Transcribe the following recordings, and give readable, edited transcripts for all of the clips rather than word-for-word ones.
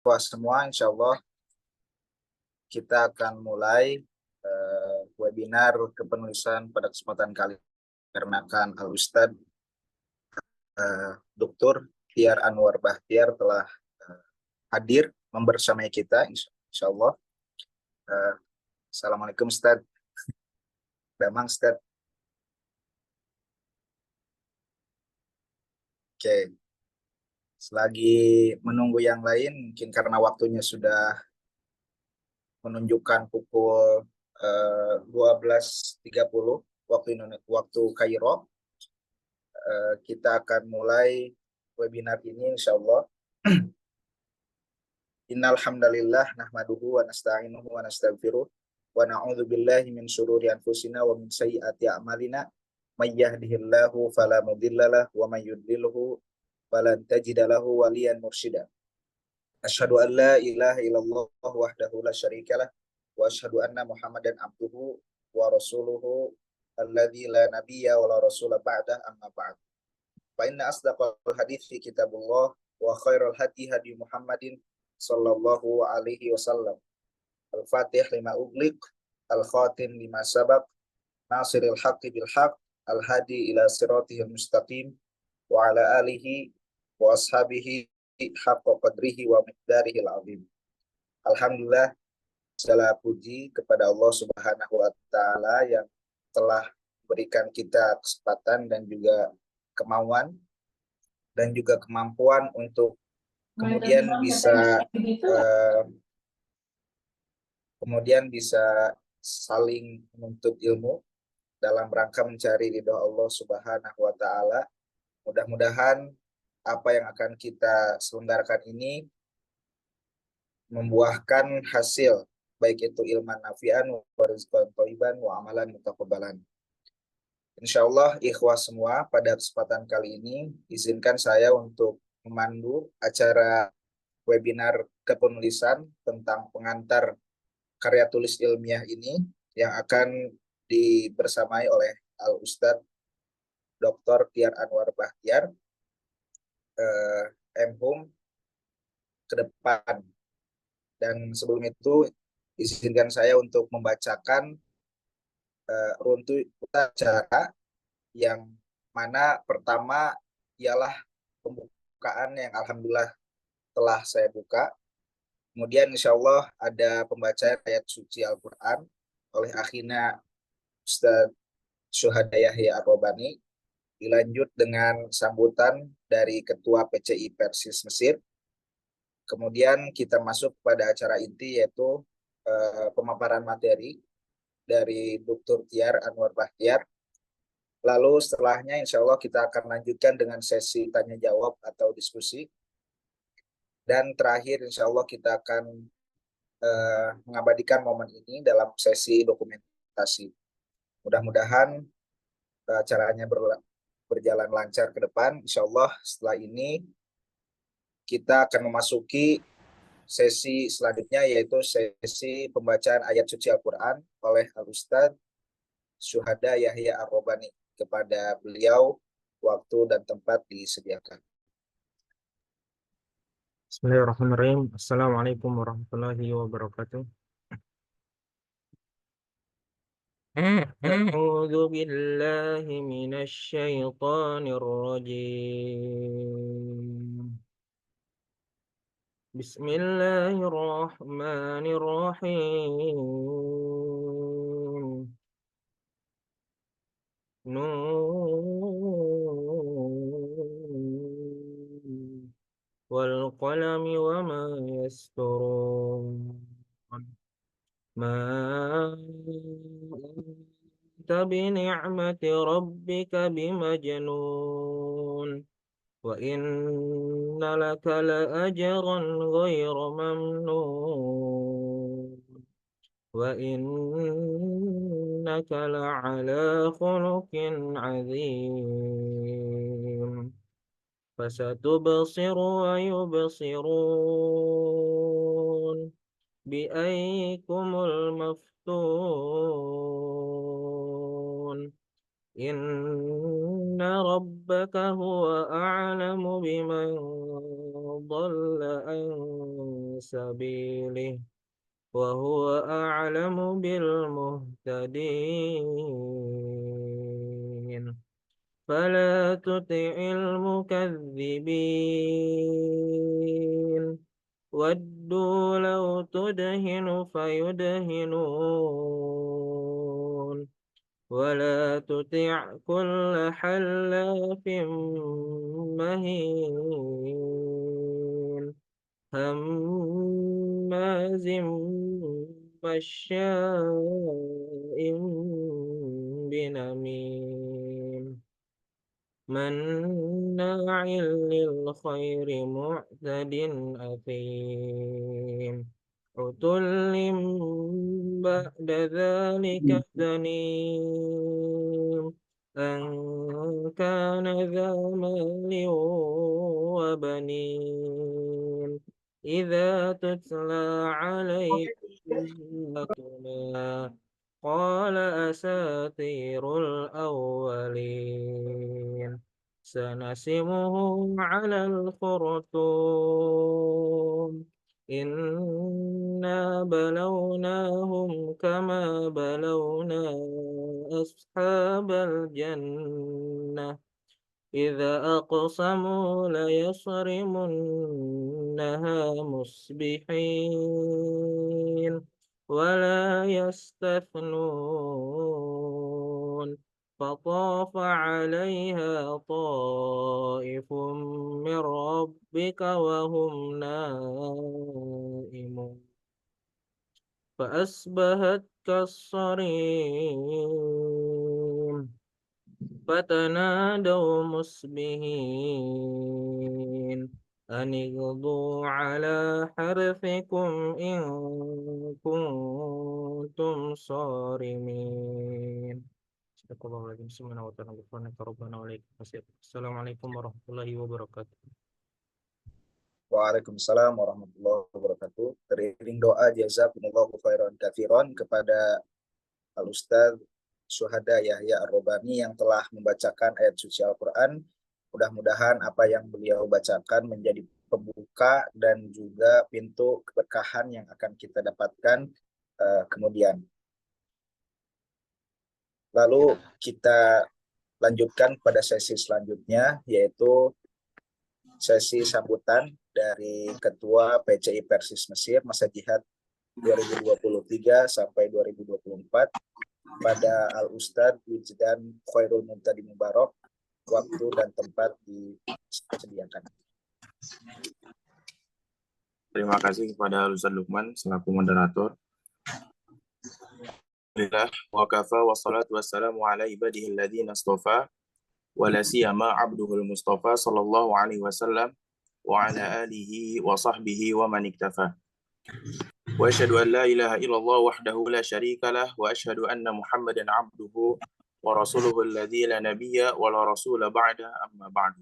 Wah, semua insya Allah kita akan mulai webinar kepenulisan pada kesempatan kali dikarenakan Al Ustadz Dr. Tiar Anwar Bahtiar telah hadir membersamai kita insya Allah. Assalamualaikum Ustadz. Damang Ustadz. Oke, selagi menunggu yang lain mungkin karena waktunya sudah menunjukkan pukul 12.30 waktu Kairo. Kita akan mulai webinar ini insya Allah. Innal hamdalillah nahmaduhu wa nasta'inuhu wa nastaghfiruh wa na'udzu billahi min syururi anfusina wa min sayyiati a'malina may yahdihillahu fala mudhillalah wa may yudlilhu falan tajida lahu waliyan mursyida. Asyhadu an la ilaha illallah wahdahu la syarikalah wa asyhadu anna Muhammadan abduhu wa rasuluhu alladzi la nabiyya wa la rasula ba'da amma ba'd. Fa inna asdaqal hadithi kitabullah wa khairal hadi hadi Muhammadin sallallahu alaihi wasallam. Al-Fatih lima ughliq, al-khatim lima sabaq, nasiril haqqi bil haqq, al-hadi ila siratihil mustaqim, wa ala alihi wa ashabihi haqqa qadrihi wa miqdarihil azim. Alhamdulillah, segala puji kepada Allah Subhanahu wa taala yang telah berikan kita kesempatan dan juga kemauan dan juga kemampuan untuk kemudian bisa saling menuntut ilmu dalam rangka mencari ridho Allah Subhanahu wa taala. Mudah-mudahan apa yang akan kita selenggarakan ini membuahkan hasil, baik itu ilman nafi'an wa rizqan thayyiban wa amalan mutaqabbalan. Insyaallah ikhwah semua, pada kesempatan kali ini izinkan saya untuk memandu acara webinar kepenulisan tentang pengantar karya tulis ilmiah ini yang akan dibersamai oleh Al Ustadz Dr. Tiar Anwar Bahtiar, M.Hum ke depan. Dan sebelum itu izinkan saya untuk membacakan runtutan acara yang mana pertama ialah pembukaan yang alhamdulillah telah saya buka. Kemudian insya Allah ada pembacaan ayat suci Al-Quran oleh akhina Ustadz Syuhada Yahya Ar-Robani. Dilanjut dengan sambutan dari Ketua PCI Persis Mesir. Kemudian kita masuk pada acara inti, yaitu pemaparan materi dari Dr. Tiar Anwar Bahtiar. Lalu setelahnya insya Allah kita akan lanjutkan dengan sesi tanya jawab atau diskusi. Dan terakhir insya Allah kita akan mengabadikan momen ini dalam sesi dokumentasi. Mudah-mudahan acaranya berjalan lancar ke depan. Insya Allah setelah ini kita akan memasuki sesi selanjutnya, yaitu sesi pembacaan ayat suci Al-Quran oleh Al-Ustadz Syuhada Yahya Ar-Robani. Kepada beliau waktu dan tempat disediakan. Bismillahirrahmanirrahim. Assalamualaikum warahmatullahi wabarakatuh. A'udzu billahi minasy syaithanir rajim. Bismillahirrahmanirrahim. Nun wal qalami wama yasturun. Ma anta bini'mati rabbika bimajnun wa inna laka la ajran ghayra mamnun wa innaka la'ala khuluqin 'azim fasatubsiru wa yubsirun bi'ayyikumul maftun إن ربك هو أعلم بمن ضل عن سبيله وهو أعلم بالمهتدين فلا تطع المكذبين ودوا لو تدهن فيدهنون ولا تطع كل حلاف مهين هماز مشاء بنميم مناع للخير معتد أثيم عتل بعد ذلك زنيم أن كان ذا مال وبنين إذا تتلى عليه آياتنا قال أساطير الأولين سنسمه على الخرطوم إنا بلوناهم كما بلونا أصحاب الجنة إذا أقسموا ليصرمنها مصبحين ولا يستثنون فطاف عليها طائف من ربك وهم نائمون فأصبحت كالصريم فتنادوا مصبحين أن اغدوا على حرثكم إن كنتم صارمين. Astagfirullahaladzim. Assalamualaikum warahmatullahi wabarakatuh. Waalaikumsalam warahmatullahi wabarakatuh. Teriring doa jazakumullahu khairan katsiran kepada Al-Ustaz Syuhada Yahya Ar-Robani yang telah membacakan ayat suci Al-Quran. Mudah-mudahan apa yang beliau bacakan menjadi pembuka dan juga pintu keberkahan yang akan kita dapatkan kemudian. Lalu kita lanjutkan pada sesi selanjutnya, yaitu sesi sambutan dari Ketua PCI Persis Mesir masa jihad 2023 sampai 2024 pada Al-Ustadz Wijdan Khairul Muntadi Mubarak. Waktu dan tempat disediakan. Terima kasih kepada Al-Ustadz Lukman selaku moderator. Alhamdulillah wa kafa wa salatu wassalamu ala ibadihi alladhina astafa wa la siyama abduhul mustafa sallallahu alaihi wasallam wa ala alihi wa sahbihi wa man iktafa. Wa asyhadu an la ilaha illallah wahdahu la syarika lah wa asyhadu anna Muhammadan abduhu wa rasuluhu alladzi la nabiyya wa la rasula ba'da amma ba'du.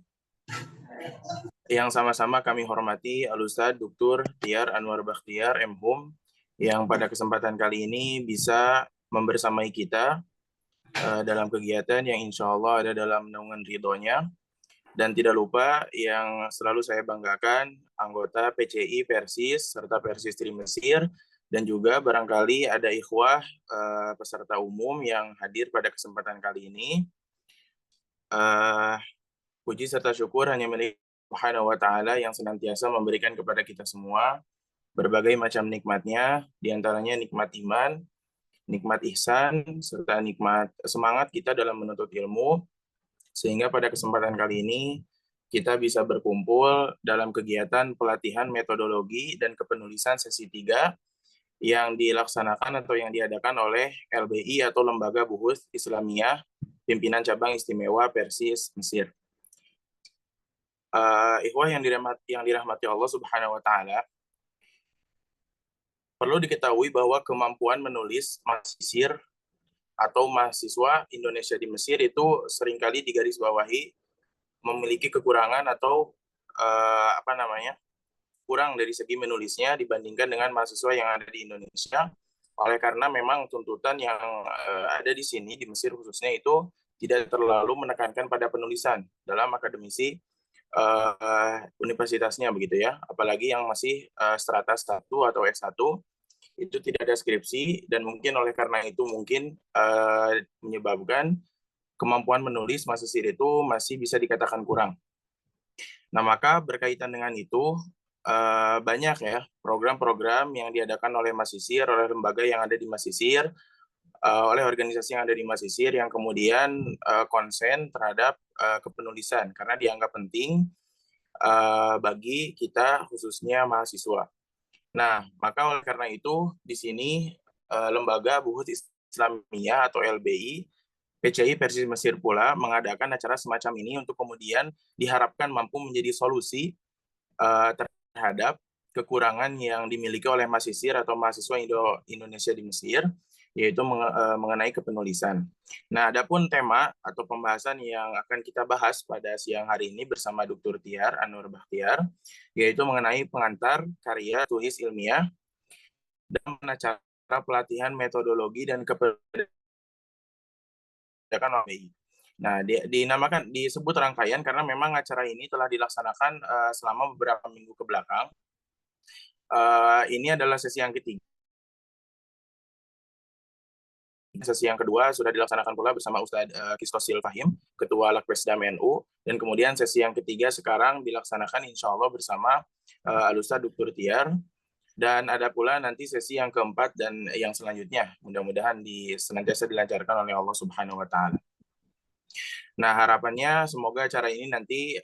Yang sama-sama kami hormati Al-Ustadz Dr. Tiar Anwar Bakhtiar M.Hum yang pada kesempatan kali ini bisa membersamai kita dalam kegiatan yang insya Allah ada dalam naungan ridhonya. Dan tidak lupa yang selalu saya banggakan, anggota PCI Persis serta Persis Tri Mesir, dan juga barangkali ada ikhwah peserta umum yang hadir pada kesempatan kali ini. Puji serta syukur hanya milik Subhanahu wa Ta'ala yang senantiasa memberikan kepada kita semua berbagai macam nikmatnya, diantaranya nikmat iman, nikmat ihsan, serta nikmat semangat kita dalam menuntut ilmu, sehingga pada kesempatan kali ini kita bisa berkumpul dalam kegiatan pelatihan metodologi dan kepenulisan sesi 3 yang dilaksanakan atau yang diadakan oleh LBI atau Lembaga Buhuts Islamiyah Pimpinan Cabang Istimewa Persis Mesir. Ikhwah yang dirahmati Allah Subhanahu wa Ta'ala, perlu diketahui bahwa kemampuan menulis mahasiswa atau mahasiswa Indonesia di Mesir itu seringkali digarisbawahi memiliki kekurangan atau kurang dari segi menulisnya dibandingkan dengan mahasiswa yang ada di Indonesia. Oleh karena memang tuntutan yang ada di sini di Mesir khususnya itu tidak terlalu menekankan pada penulisan dalam akademisi universitasnya begitu ya. Apalagi yang masih strata 1 atau S1 itu tidak ada skripsi, dan mungkin oleh karena itu mungkin menyebabkan kemampuan menulis mahasiswa itu masih bisa dikatakan kurang. Nah, maka berkaitan dengan itu banyak ya program-program yang diadakan oleh Masisir, oleh lembaga yang ada di Masisir, oleh organisasi yang ada di Masisir yang kemudian konsen terhadap kepenulisan karena dianggap penting bagi kita khususnya mahasiswa. Nah, maka oleh karena itu di sini lembaga Buhut Islamiyah atau LBI PCI Persis Mesir pula mengadakan acara semacam ini untuk kemudian diharapkan mampu menjadi solusi terhadap kekurangan yang dimiliki oleh Masisir atau mahasiswa Indonesia di Mesir, yaitu mengenai kepenulisan. Nah, adapun tema atau pembahasan yang akan kita bahas pada siang hari ini bersama Dr. Tiar Anwar Bakhtiar, yaitu mengenai pengantar karya tulis ilmiah dan cara pelatihan metodologi dan kependidikan OBI. Nah, disebut rangkaian karena memang acara ini telah dilaksanakan selama beberapa minggu ke belakang. Ini adalah sesi yang ketiga. Sesi yang kedua sudah dilaksanakan pula bersama Ustadz Kistosil Fahim, Ketua Lakpesdam NU, dan kemudian sesi yang ketiga sekarang dilaksanakan insya Allah bersama Al-Ustadz Dr. Tiar, dan ada pula nanti sesi yang keempat dan yang selanjutnya, mudah-mudahan senantiasa dilancarkan oleh Allah Subhanahu wa Ta'ala. Nah, harapannya semoga acara ini nanti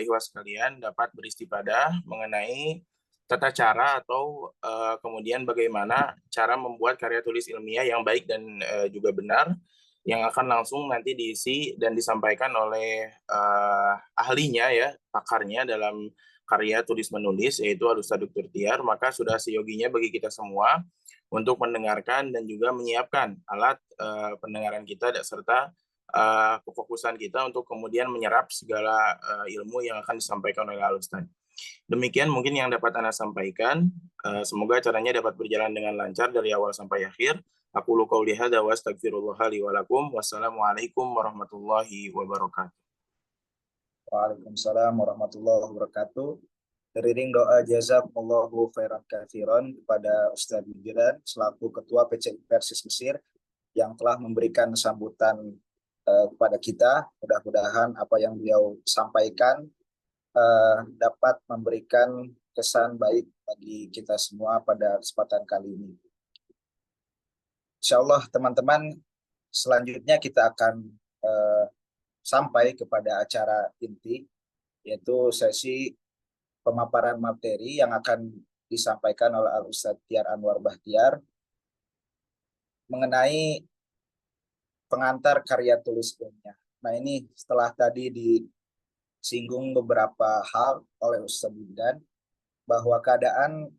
ikhwas sekalian dapat beristifadah mengenai tata cara atau kemudian bagaimana cara membuat karya tulis ilmiah yang baik dan juga benar, yang akan langsung nanti diisi dan disampaikan oleh ahlinya ya, pakarnya dalam karya tulis menulis, yaitu Al-Ustadz Dr. Tiar. Maka sudah seyoginya bagi kita semua untuk mendengarkan dan juga menyiapkan alat pendengaran kita serta kefokusan kita untuk kemudian menyerap segala ilmu yang akan disampaikan oleh Al-Ustadz. Demikian mungkin yang dapat Anda sampaikan. Semoga acaranya dapat berjalan dengan lancar dari awal sampai akhir. Aku qouli hadza wa astaghfirullah li wa lakum. Wassalamualaikum warahmatullahi wabarakatuh. Waalaikumsalam warahmatullahi wabarakatuh. Teriring doa jazakumullahu khairan katsiran kepada Ustadz Mijiran selaku Ketua PCI Persis Mesir yang telah memberikan sambutan kepada kita. Mudah-mudahan apa yang beliau sampaikan dapat memberikan kesan baik bagi kita semua pada kesempatan kali ini. Insya Allah teman-teman, selanjutnya kita akan sampai kepada acara inti, yaitu sesi pemaparan materi yang akan disampaikan oleh Al-Ustadz Tiar Anwar Bakhtiar mengenai pengantar karya tulis ilmiah. Nah, ini setelah tadi disinggung beberapa hal oleh Ustadz Bidan, bahwa keadaan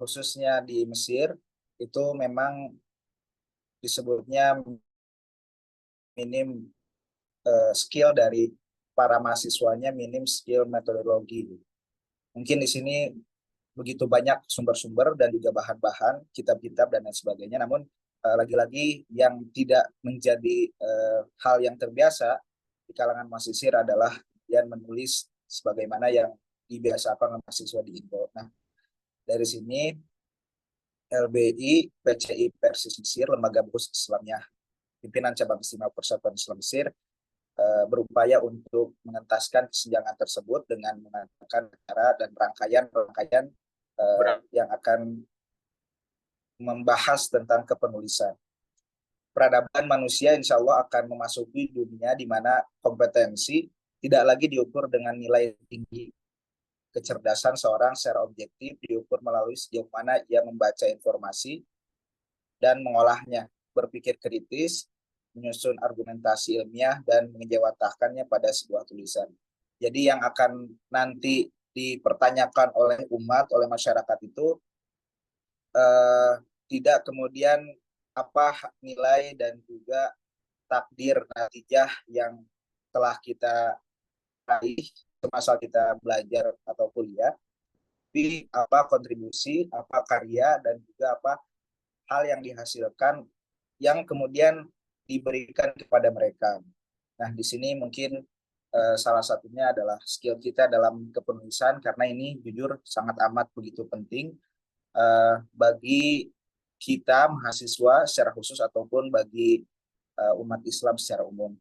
khususnya di Mesir itu memang disebutnya minim skill dari para mahasiswanya, minim skill metodologi. Mungkin di sini begitu banyak sumber-sumber dan juga bahan-bahan, kitab-kitab dan lain sebagainya, namun lagi-lagi yang tidak menjadi hal yang terbiasa di kalangan mahasiswa adalah yang menulis sebagaimana yang dibiasakan oleh mahasiswa di Indo. Nah, dari sini LBI PCI Persis Mesir, Lembaga Buhut Islamiyah, pimpinan cabang istimewa Persatuan Islam Mesir, berupaya untuk mengentaskan kesenjangan tersebut dengan mengadakan acara dan rangkaian yang akan membahas tentang kepenulisan. Peradaban manusia insya Allah akan memasuki dunia di mana kompetensi tidak lagi diukur dengan nilai tinggi. Kecerdasan seorang secara objektif diukur melalui sejauh mana ia membaca informasi dan mengolahnya, berpikir kritis, menyusun argumentasi ilmiah, dan mengejawantahkannya pada sebuah tulisan. Jadi yang akan nanti dipertanyakan oleh umat, oleh masyarakat itu tidak kemudian apa nilai dan juga takdir natijah yang telah kita raih semasa kita belajar atau kuliah, tapi apa kontribusi, apa karya, dan juga apa hal yang dihasilkan yang kemudian diberikan kepada mereka. Nah, di sini mungkin salah satunya adalah skill kita dalam kepenulisan, karena ini jujur sangat amat begitu penting bagi kita mahasiswa secara khusus ataupun bagi umat Islam secara umum.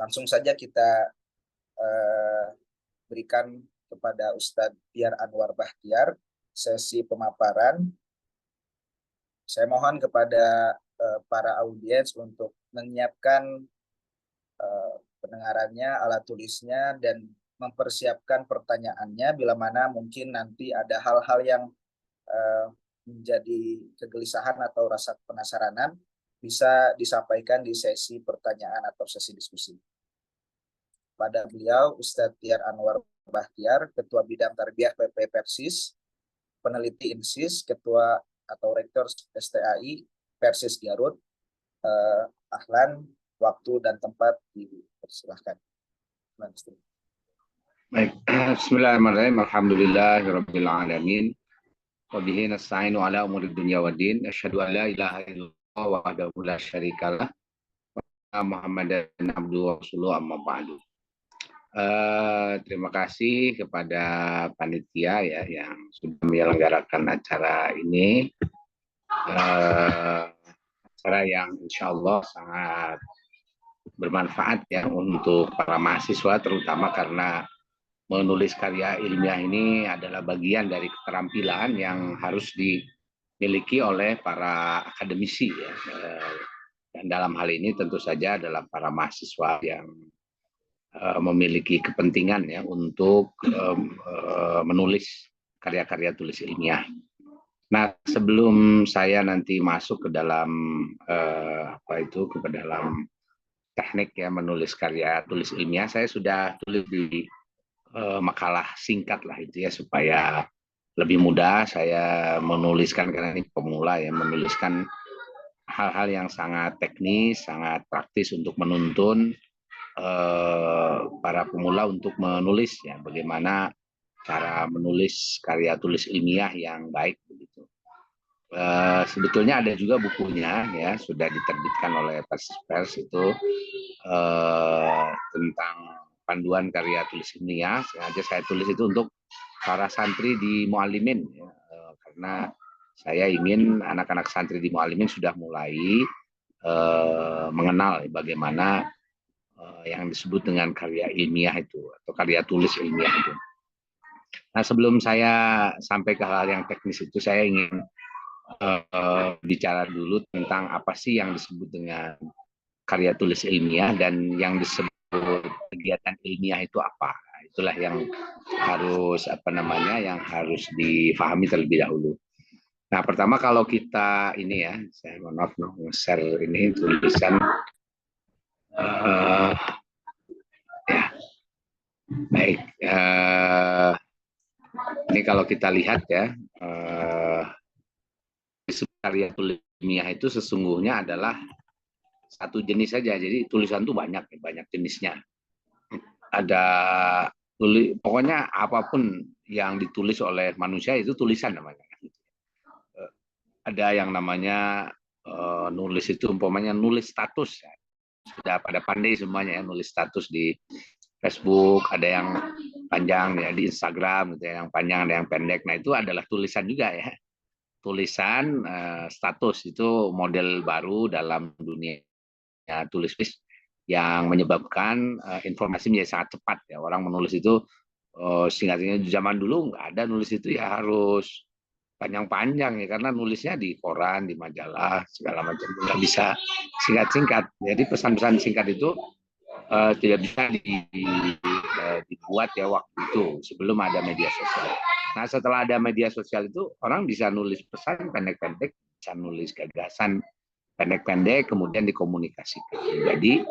Langsung saja kita berikan kepada Ustadz Tiar Anwar Bahtiar sesi pemaparan. Saya mohon kepada para audiens untuk menyiapkan pendengarannya, alat tulisnya, dan mempersiapkan pertanyaannya bila mana mungkin nanti ada hal-hal yang menjadi kegelisahan atau rasa penasaranan, bisa disampaikan di sesi pertanyaan atau sesi diskusi. Pada beliau, Ustadz Tiar Anwar Bahtiar, Ketua Bidang Tarbiyah PP Persis, Peneliti INSIS, Ketua atau Rektor STAI Persis Garut. Ahlan, waktu dan tempat dipersilahkan. Baik, bismillahirrahmanirrahim. Alhamdulillahirabbil alamin. Wa bihi nasta'inu ala umuri dunya waddin. Asyhadu an la ilaha illallah wahdahu la syarikalah wa Muhammadan abduhu wa rasuluhu amma ba'du. Terima kasih kepada panitia ya yang sudah menyelenggarakan acara ini. Acara yang insya Allah sangat bermanfaat ya untuk para mahasiswa, terutama karena menulis karya ilmiah ini adalah bagian dari keterampilan yang harus dimiliki oleh para akademisi ya. Dan dalam hal ini tentu saja adalah para mahasiswa yang memiliki kepentingan ya untuk menulis karya-karya tulis ilmiah. Nah, sebelum saya nanti masuk ke dalam ke dalam teknik ya menulis karya tulis ilmiah, saya sudah tulis di makalah singkat lah itu ya, supaya lebih mudah saya menuliskan, karena ini pemula ya, menuliskan hal-hal yang sangat teknis, sangat praktis untuk menuntun para pemula untuk menulis ya, bagaimana cara menulis karya tulis ilmiah yang baik begitu. Sebetulnya ada juga bukunya ya, sudah diterbitkan oleh Pers itu tentang panduan karya tulis ilmiah. Sengaja saya tulis itu untuk para santri di Muallimin ya, karena saya ingin anak-anak santri di Muallimin sudah mulai mengenal bagaimana yang disebut dengan karya ilmiah itu atau karya tulis ilmiah itu. Nah, sebelum saya sampai ke hal yang teknis itu, saya ingin bicara dulu tentang apa sih yang disebut dengan karya tulis ilmiah dan yang disebut kegiatan ilmiah itu apa. Itulah yang harus yang harus difahami terlebih dahulu. Nah, pertama kalau kita ini ya, saya mohon maaf share ini tulisan ya. Baik, ini kalau kita lihat ya, karya tulis ilmiah itu sesungguhnya adalah satu jenis saja. Jadi tulisan itu banyak jenisnya. Ada pokoknya apapun yang ditulis oleh manusia itu tulisan namanya. Ada yang namanya nulis itu umpamanya nulis status. Sudah pada pandai semuanya ya, nulis status di Facebook, ada yang panjang ya di Instagram, gitu ya, yang panjang, ada yang pendek. Nah, itu adalah tulisan juga ya. Tulisan status itu model baru dalam dunia tulis yang menyebabkan informasi menjadi sangat cepat ya. Orang menulis itu singkatnya zaman dulu nggak ada nulis itu ya harus panjang-panjang ya, karena nulisnya di koran, di majalah segala macam, nggak bisa singkat-singkat. Jadi pesan-pesan singkat itu tidak bisa dibuat ya waktu itu sebelum ada media sosial. Nah, setelah ada media sosial itu orang bisa nulis pesan pendek-pendek, bisa nulis gagasan pendek-pendek, kemudian dikomunikasikan. Jadi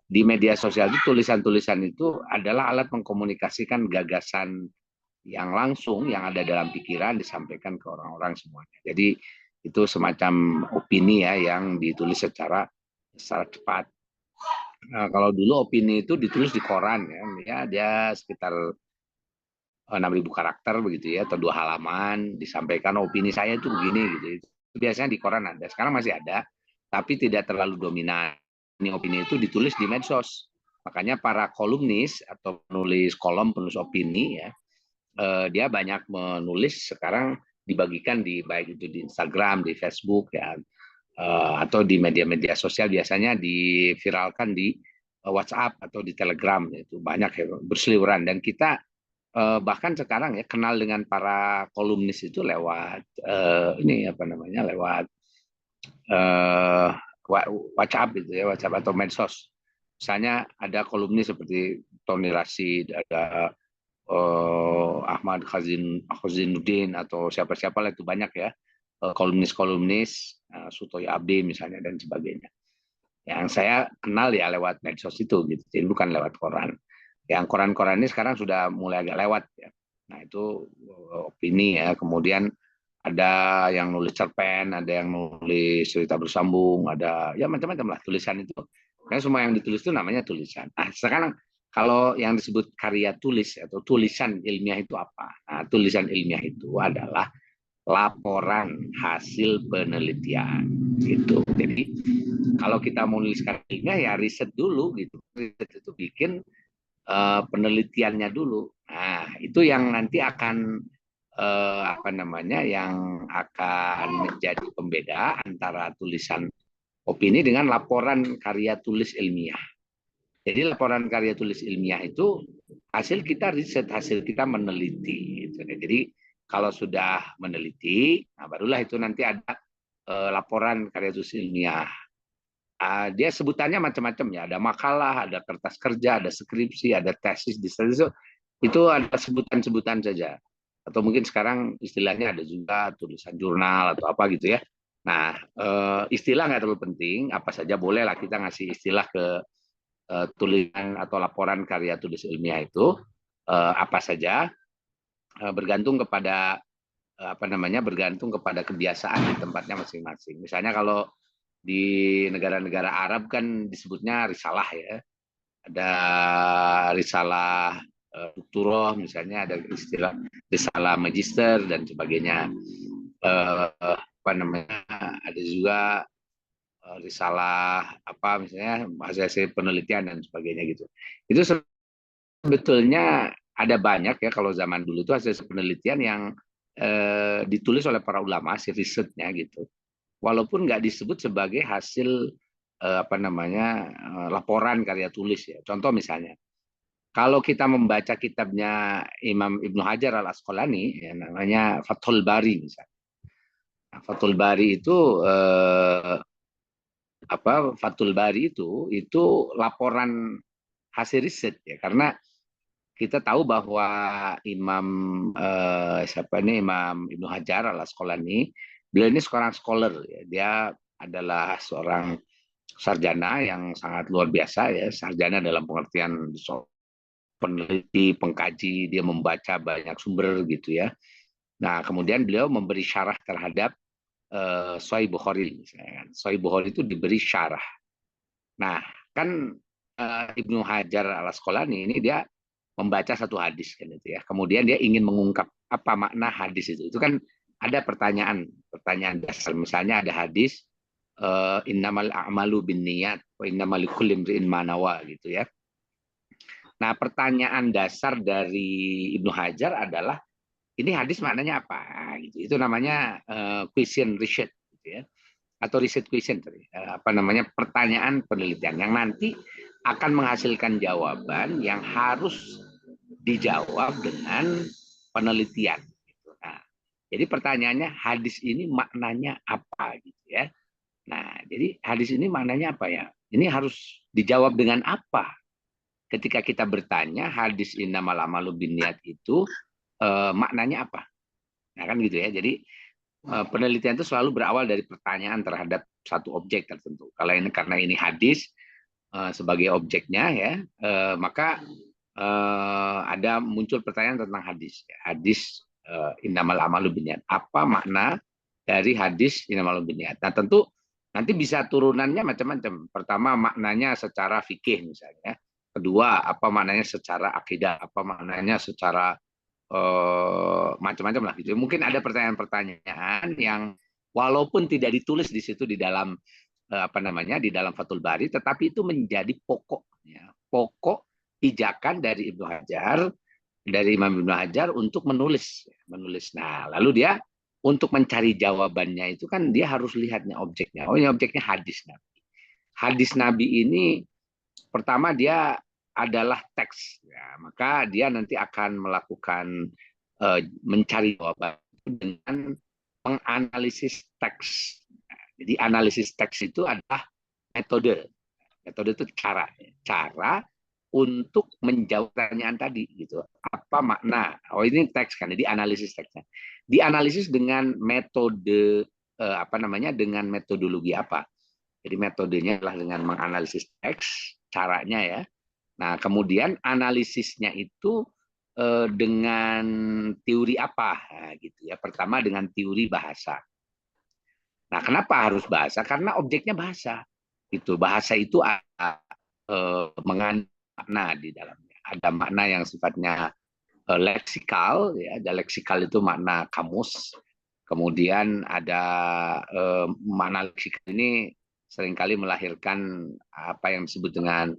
di media sosial itu tulisan-tulisan itu adalah alat mengkomunikasikan gagasan yang langsung yang ada dalam pikiran disampaikan ke orang-orang semuanya. Jadi itu semacam opini ya yang ditulis secara cepat. Nah, kalau dulu opini itu ditulis di koran ya, dia sekitar 6.000 karakter begitu ya, atau 2 halaman, disampaikan opini saya itu begini gitu. Itu biasanya di koran ada. Sekarang masih ada, tapi tidak terlalu dominan. Opini itu ditulis di medsos. Makanya para kolumnis atau penulis kolom, penulis opini ya, dia banyak menulis sekarang dibagikan di baik itu di Instagram, di Facebook ya, atau di media-media sosial, biasanya diviralkan di WhatsApp atau di Telegram, itu banyak ya berseliweran. Dan kita bahkan sekarang ya kenal dengan para kolumnis itu lewat ini apa namanya, lewat WhatsApp gitu ya, WhatsApp atau medsos. Misalnya ada kolumnis seperti Tony Rashid, ada Ahmad Khazinuddin atau siapa-siapa lah, itu banyak ya kolumnis-kolumnis, Sutoyo Abdi misalnya dan sebagainya. Yang saya kenal ya lewat medsos itu gitu, jadi bukan lewat koran. Yang koran-koran ini sekarang sudah mulai agak lewat ya. Nah itu opini ya. Kemudian ada yang nulis cerpen, ada yang nulis cerita bersambung, ada ya macam-macam lah tulisan itu. Karena semua yang ditulis itu namanya tulisan. Nah sekarang kalau yang disebut karya tulis atau tulisan ilmiah itu apa? Nah, tulisan ilmiah itu adalah laporan hasil penelitian gitu. Jadi kalau kita mau nuliskan ilmiah ya riset dulu gitu. Riset itu bikin penelitiannya dulu. Nah, itu yang nanti akan apa namanya, yang akan menjadi pembeda antara tulisan opini dengan laporan karya tulis ilmiah. Jadi laporan karya tulis ilmiah itu hasil kita riset, hasil kita meneliti. Gitu. Jadi kalau sudah meneliti, nah barulah itu nanti ada laporan karya tulis ilmiah. Dia sebutannya macam-macam ya, ada makalah, ada kertas kerja, ada skripsi, ada tesis, disertasi, itu ada sebutan-sebutan saja. Atau mungkin sekarang istilahnya ada juga tulisan jurnal atau apa gitu ya. Nah, istilah nggak terlalu penting, apa saja boleh lah kita ngasih istilah ke tulisan atau laporan karya tulis ilmiah itu, apa saja, bergantung kepada apa namanya, bergantung kepada kebiasaan di tempatnya masing-masing. Misalnya kalau di negara-negara Arab kan disebutnya risalah ya, ada risalah doktoral misalnya, ada istilah risalah magister dan sebagainya. Apa namanya, ada juga risalah apa misalnya hasil penelitian dan sebagainya gitu. Itu sebetulnya ada banyak ya, kalau zaman dulu itu hasil penelitian yang ditulis oleh para ulama, hasil risetnya gitu. Walaupun nggak disebut sebagai hasil apa namanya laporan karya tulis ya. Contoh misalnya, kalau kita membaca kitabnya Imam Ibnu Hajar Al Asqalani, ya, namanya Fathul Bari misalnya. Nah, Fathul Bari itu Fathul Bari itu laporan hasil riset ya, karena kita tahu bahwa Imam Imam Ibnu Hajar Al Asqalani, beliau ini seorang scholar ya. Dia adalah seorang sarjana yang sangat luar biasa ya, sarjana dalam pengertian peneliti, pengkaji, dia membaca banyak sumber gitu ya. Nah, kemudian beliau memberi syarah terhadap Sahih Bukhari misalnya. Sahih Bukhari itu diberi syarah. Nah, kan Ibnu Hajar Al Asqalani ini dia membaca satu hadis kan itu ya. Kemudian dia ingin mengungkap apa makna hadis itu. Itu kan ada pertanyaan dasar. Misalnya ada hadis innamal a'malu binniyat wa innamal likulli imri'in ma nawa gitu ya. Nah, pertanyaan dasar dari Ibnu Hajar adalah ini hadis maknanya apa gitu. Itu namanya question research gitu ya. Atau riset question apa namanya, pertanyaan penelitian yang nanti akan menghasilkan jawaban yang harus dijawab dengan penelitian. Nah, jadi pertanyaannya hadis ini maknanya apa gitu ya. Nah, jadi hadis ini maknanya apa ya? Ini harus dijawab dengan apa? Ketika kita bertanya hadis innamal a'malu binniyat itu maknanya apa? Nah kan gitu ya. Jadi penelitian itu selalu berawal dari pertanyaan terhadap satu objek tertentu. Kalau ini karena ini hadis sebagai objeknya ya, maka ada muncul pertanyaan tentang hadis. Hadis innamal a'malu binniyat. Apa makna dari hadis innamal a'malu binniyat? Nah tentu nanti bisa turunannya macam-macam. Pertama maknanya secara fikih misalnya. Kedua apa maknanya secara akidah. Apa maknanya secara macam-macam lah gitu. Mungkin ada pertanyaan-pertanyaan yang walaupun tidak ditulis di situ di dalam apa namanya di dalam Fathul Bari, tetapi itu menjadi pokok pijakan dari Ibnu Hajar, dari Imam Ibnu Hajar untuk menulis. Nah, lalu dia untuk mencari jawabannya itu kan dia harus lihatnya objeknya. Oh, ini objeknya hadis Nabi. Hadis Nabi ini pertama dia adalah teks, ya, maka dia nanti akan melakukan mencari jawaban dengan menganalisis teks. Jadi analisis teks itu adalah metode. Metode itu cara untuk menjawab pertanyaan tadi gitu. Apa makna? Oh, ini teks kan. Jadi analisis teksnya. Dianalisis dengan metode apa namanya? Dengan metodologi apa? Jadi metodenya adalah dengan menganalisis teks, caranya ya. Nah, kemudian analisisnya itu dengan teori apa? Nah, gitu ya. Pertama dengan teori bahasa. Nah, kenapa harus bahasa? Karena objeknya bahasa. Itu bahasa itu mengandung makna di dalamnya. Ada makna yang sifatnya leksikal, ya. Ada leksikal itu makna kamus. Kemudian ada makna leksikal ini seringkali melahirkan apa yang disebut dengan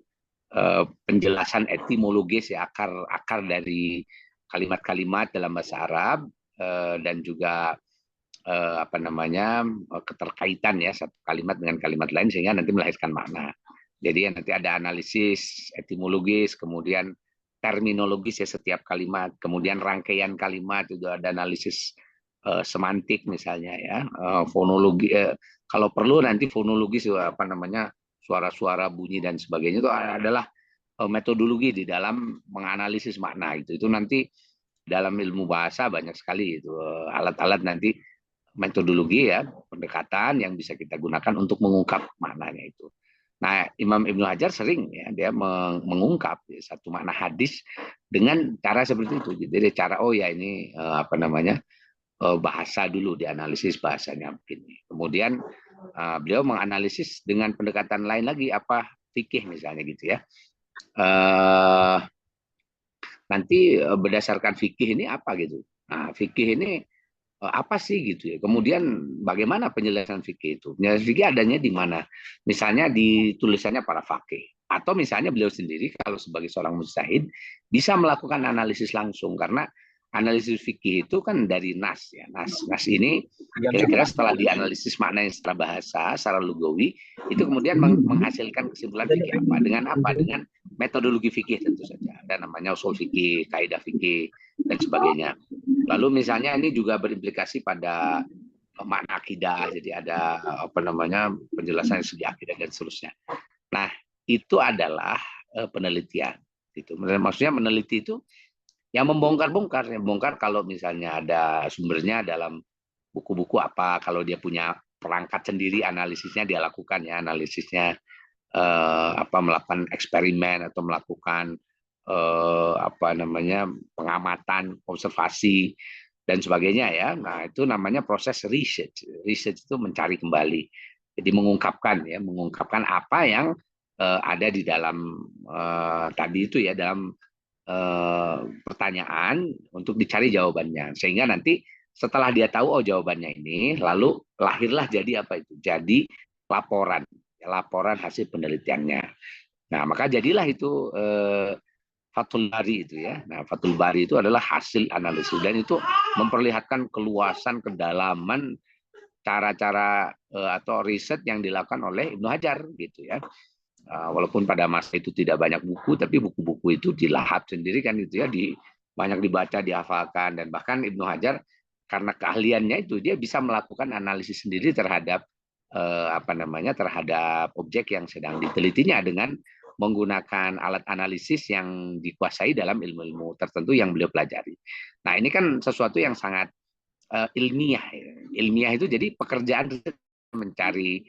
penjelasan etimologis, ya, akar dari kalimat-kalimat dalam bahasa Arab, dan juga apa namanya keterkaitan ya satu kalimat dengan kalimat lain sehingga nanti melahirkan makna. Jadi nanti ada analisis etimologis, kemudian terminologis ya setiap kalimat, kemudian rangkaian kalimat juga ada analisis semantik misalnya ya, fonologi, kalau perlu nanti fonologis apa namanya suara-suara bunyi dan sebagainya itu adalah metodologi di dalam menganalisis makna itu nanti dalam ilmu bahasa banyak sekali itu alat-alat nanti metodologi ya pendekatan yang bisa kita gunakan untuk mengungkap maknanya itu. Nah, Imam Ibnu Hajar sering ya dia mengungkap ya, satu makna hadis dengan cara seperti itu. Jadi cara oh ya ini apa namanya bahasa dulu, dianalisis bahasanya begini. Kemudian beliau menganalisis dengan pendekatan lain lagi apa fikih misalnya gitu ya. Nanti berdasarkan fikih ini apa gitu. Nah, fikih ini apa sih gitu ya. Kemudian bagaimana penjelasan fikih itu? Penjelasan fikih adanya di mana? Misalnya di tulisannya para faqih atau misalnya beliau sendiri kalau sebagai seorang mujtahid bisa melakukan analisis langsung karena analisis fikih itu kan dari nas ya. Nas ini kira-kira setelah dianalisis maknanya secara bahasa, secara lugawi itu kemudian menghasilkan kesimpulan fikih apa? Dengan metodologi fikih tentu saja. Ada namanya usul fikih, kaidah fikih dan sebagainya. Lalu misalnya ini juga berimplikasi pada makna akidah, jadi ada apa namanya penjelasan segi akidah dan seterusnya. Nah, itu adalah penelitian. Itu maksudnya meneliti itu yang membongkar-bongkar, kalau misalnya ada sumbernya dalam buku-buku apa, kalau dia punya perangkat sendiri analisisnya dia lakukan ya, analisisnya apa melakukan eksperimen atau melakukan apa namanya pengamatan, observasi dan sebagainya ya. Nah, itu namanya proses research. Research itu mencari kembali. Jadi mengungkapkan apa yang ada di dalam tadi itu ya, dalam pertanyaan untuk dicari jawabannya. Sehingga nanti setelah dia tahu oh jawabannya ini, lalu lahirlah jadi apa itu? Jadi laporan hasil penelitiannya. Nah, maka jadilah itu Fathul Bari itu ya. Nah, Fathul Bari itu adalah hasil analisis dan itu memperlihatkan keluasan, kedalaman cara-cara atau riset yang dilakukan oleh Ibnu Hajar gitu ya. Walaupun pada masa itu tidak banyak buku, tapi buku-buku itu dilahap sendiri kan gitu ya, banyak dibaca, dihafalkan, dan bahkan Ibnu Hajar karena keahliannya itu dia bisa melakukan analisis sendiri terhadap apa namanya terhadap objek yang sedang ditelitinya dengan menggunakan alat analisis yang dikuasai dalam ilmu-ilmu tertentu yang beliau pelajari. Nah, ini kan sesuatu yang sangat ilmiah. Ilmiah itu jadi pekerjaan mencari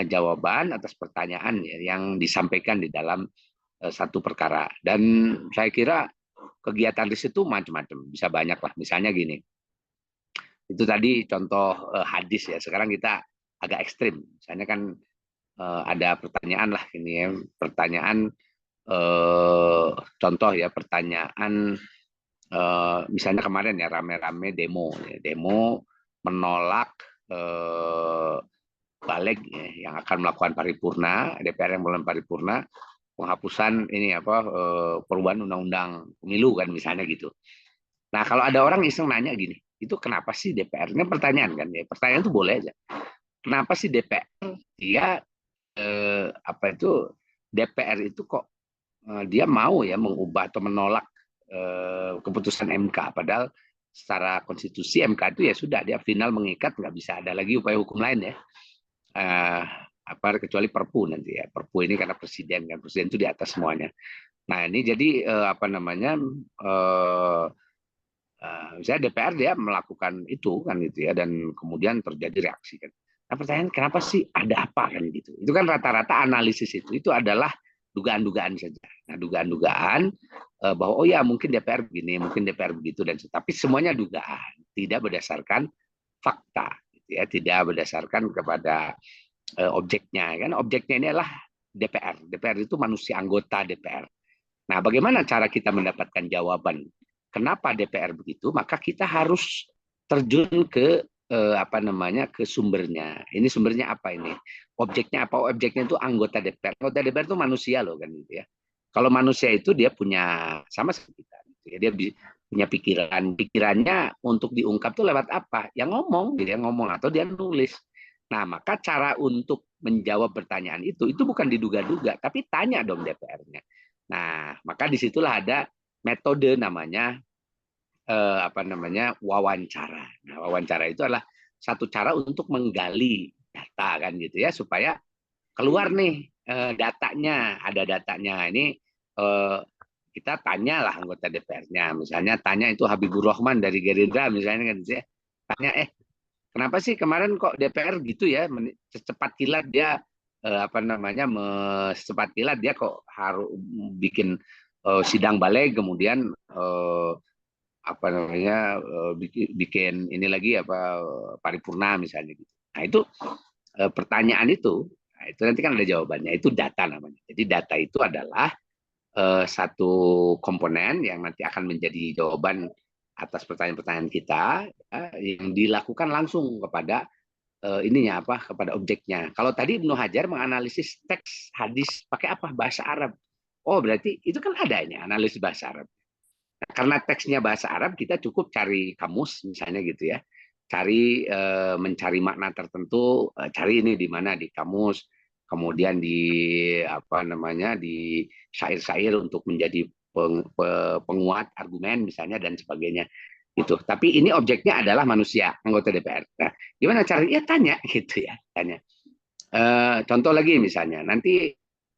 jawaban atas pertanyaan yang disampaikan di dalam satu perkara. Dan saya kira kegiatan riset itu macam-macam, bisa banyak lah. Misalnya gini, itu tadi contoh hadis ya. Sekarang kita agak ekstrim. Misalnya kan ada pertanyaan lah ini ya, pertanyaan contoh ya, pertanyaan misalnya kemarin ya rame-rame demo menolak balik ya, yang akan melakukan paripurna, DPR yang melakukan paripurna, penghapusan ini perubahan undang-undang pemilu kan misalnya gitu. Nah kalau ada orang iseng nanya gini, itu kenapa sih DPR? Ini pertanyaan kan ya, pertanyaan itu boleh aja. Kenapa sih DPR dia DPR itu kok dia mau ya mengubah atau menolak keputusan MK, padahal secara konstitusi MK itu ya sudah dia final mengikat, nggak bisa ada lagi upaya hukum lain ya. Kecuali Perpu nanti ya. Perpu ini karena presiden kan, presiden itu di atas semuanya. Nah ini jadi misalnya DPR dia melakukan itu kan gitu ya, dan kemudian terjadi reaksi kan. Nah pertanyaan kenapa sih, ada apa kan gitu? Itu kan rata-rata analisis itu adalah dugaan-dugaan saja. Nah dugaan-dugaan bahwa oh ya mungkin DPR begini, mungkin DPR begitu, dan tapi semuanya dugaan, tidak berdasarkan fakta, gitu ya, tidak berdasarkan kepada objeknya kan. Objeknya ini adalah DPR. DPR itu manusia, anggota DPR. Nah, bagaimana cara kita mendapatkan jawaban kenapa DPR begitu? Maka kita harus terjun ke ke sumbernya. Ini sumbernya apa ini? Objeknya apa? Objeknya itu anggota DPR. Anggota DPR itu manusia loh kan gitu ya. Kalau manusia itu dia punya sama seperti kita. Gitu ya. Dia punya pikiran. Pikirannya untuk diungkap tuh lewat apa? Yang ngomong, dia ngomong atau dia nulis. Nah, maka cara untuk menjawab pertanyaan itu bukan diduga-duga, tapi tanya dong DPR-nya. Nah, maka disitulah ada metode namanya wawancara. Nah, wawancara itu adalah satu cara untuk menggali data kan gitu ya, supaya keluar nih datanya, ada datanya. Ini kita tanyalah anggota DPR-nya, misalnya tanya itu Habibur Rahman dari Gerindra misalnya kan gitu ya. Tanya kenapa sih kemarin kok DPR gitu ya, secepat kilat dia secepat kilat dia kok harus bikin sidang balik, kemudian bikin ini lagi paripurna misalnya gitu. Nah itu pertanyaan itu, nah, itu nanti kan ada jawabannya, itu data namanya. Jadi data itu adalah satu komponen yang nanti akan menjadi jawaban atas pertanyaan-pertanyaan kita yang dilakukan langsung kepada kepada objeknya. Kalau tadi Ibnu Hajar menganalisis teks hadis pakai apa? Bahasa Arab. Oh, berarti itu kan adanya analisis bahasa Arab. Nah, karena teksnya bahasa Arab, kita cukup cari kamus misalnya gitu ya. Mencari makna tertentu, cari ini di mana di kamus, kemudian di di syair-syair untuk menjadi penguat argumen misalnya dan sebagainya. Gitu. Tapi ini objeknya adalah manusia, anggota DPR. Nah, gimana caranya? Ya tanya gitu ya, tanya. Contoh lagi misalnya, nanti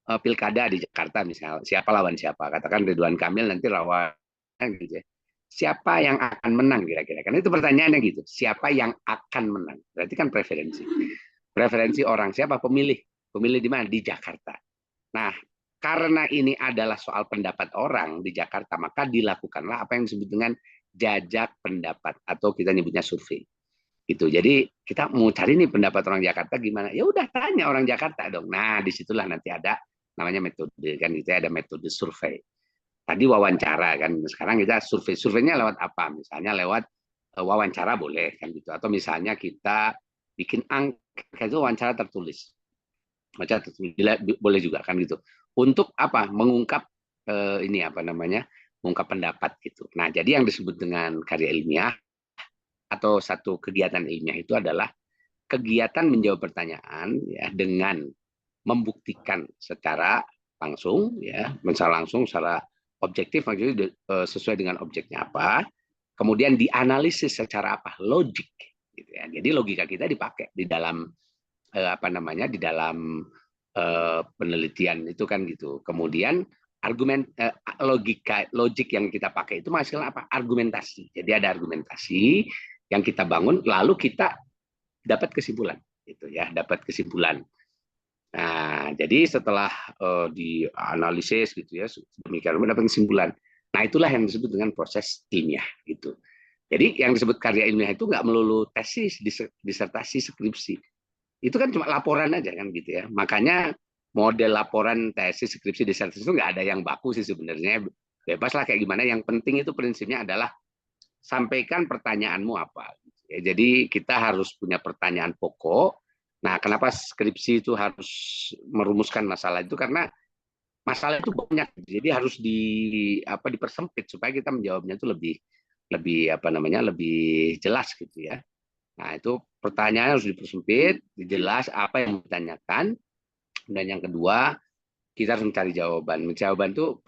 pilkada di Jakarta misalnya, siapa lawan siapa? Katakan Ridwan Kamil nanti lawan gitu ya. Siapa yang akan menang kira-kira? Karena itu pertanyaannya gitu. Siapa yang akan menang? Berarti kan preferensi. Preferensi orang siapa? Pemilih. Pemilih di mana? Di Jakarta. Nah, karena ini adalah soal pendapat orang di Jakarta, maka dilakukanlah apa yang disebut dengan jajak pendapat atau kita nyebutnya survei. Gitu. Jadi kita mau cari nih pendapat orang Jakarta gimana? Ya udah tanya orang Jakarta dong. Nah, disitulah nanti ada namanya metode kan gitu ya, ada metode survei. Tadi wawancara kan. Sekarang kita survei. Surveinya lewat apa? Misalnya lewat wawancara boleh kan gitu. Atau misalnya kita bikin angka itu wawancara tertulis. Wawancara tertulis boleh juga kan gitu. Untuk apa? Mengungkap mengungkap pendapat gitu. Nah, jadi yang disebut dengan karya ilmiah atau satu kegiatan ilmiah itu adalah kegiatan menjawab pertanyaan ya dengan membuktikan secara langsung ya, secara objektif maksudnya sesuai dengan objeknya apa, kemudian dianalisis secara apa? Logik gitu ya. Jadi logika kita dipakai di dalam di dalam penelitian itu kan gitu. Kemudian logik yang kita pakai itu menghasilkan apa? Argumentasi. Jadi ada argumentasi yang kita bangun, lalu kita dapat kesimpulan, gitu ya, dapat kesimpulan. Nah, jadi setelah dianalisis gitu ya, demikian mendapat kesimpulan. Nah, itulah yang disebut dengan proses ilmiah, gitu. Jadi yang disebut karya ilmiah itu nggak melulu tesis, disertasi, skripsi. Itu kan cuma laporan aja kan gitu ya. Makanya model laporan, tesis, skripsi, disertasi itu nggak ada yang baku sih sebenarnya. Bebas lah kayak gimana. Yang penting itu prinsipnya adalah sampaikan pertanyaanmu apa. Ya, jadi kita harus punya pertanyaan pokok Nah, kenapa skripsi itu harus merumuskan masalah itu? Karena masalah itu banyak, jadi harus dipersempit supaya kita menjawabnya itu lebih jelas gitu ya. Nah, itu pertanyaan harus dipersempit, dijelas apa yang ditanyakan, dan yang kedua kita harus mencari jawaban. Jawaban itu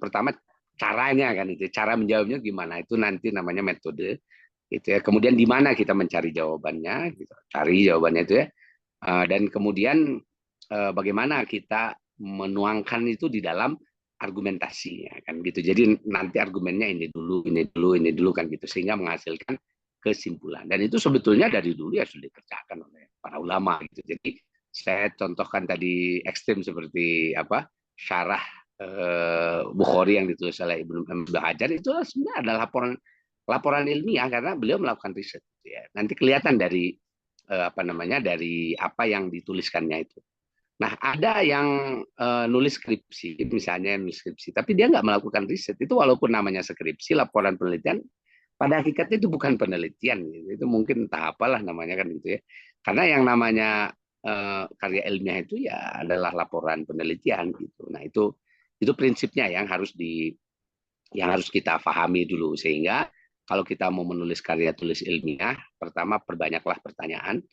pertama caranya kan itu, cara menjawabnya gimana itu nanti namanya metode gitu ya. Kemudian di mana kita mencari jawabannya, gitu. Cari jawabannya itu ya. Dan kemudian bagaimana kita menuangkan itu di dalam argumentasi ya, kan gitu. Jadi nanti argumennya ini dulu kan gitu, sehingga menghasilkan kesimpulan. Dan itu sebetulnya dari dulu ya sudah dikerjakan oleh para ulama gitu. Jadi saya contohkan tadi ekstrim seperti syarah Bukhari yang ditulis oleh Ibnu Hajar, itu sebenarnya adalah laporan ilmiah karena beliau melakukan riset gitu ya. Nanti kelihatan dari dari apa yang dituliskannya itu. Nah, ada yang nulis skripsi, misalnya nulis skripsi, tapi dia nggak melakukan riset. Itu walaupun namanya skripsi, laporan penelitian, pada hakikatnya itu bukan penelitian. Gitu. Itu mungkin entah apalah namanya kan gitu ya. Karena yang namanya karya ilmiah itu ya adalah laporan penelitian gitu. Nah, itu prinsipnya yang harus kita pahami dulu, sehingga kalau kita mau menulis karya tulis ilmiah, pertama perbanyaklah pertanyaan.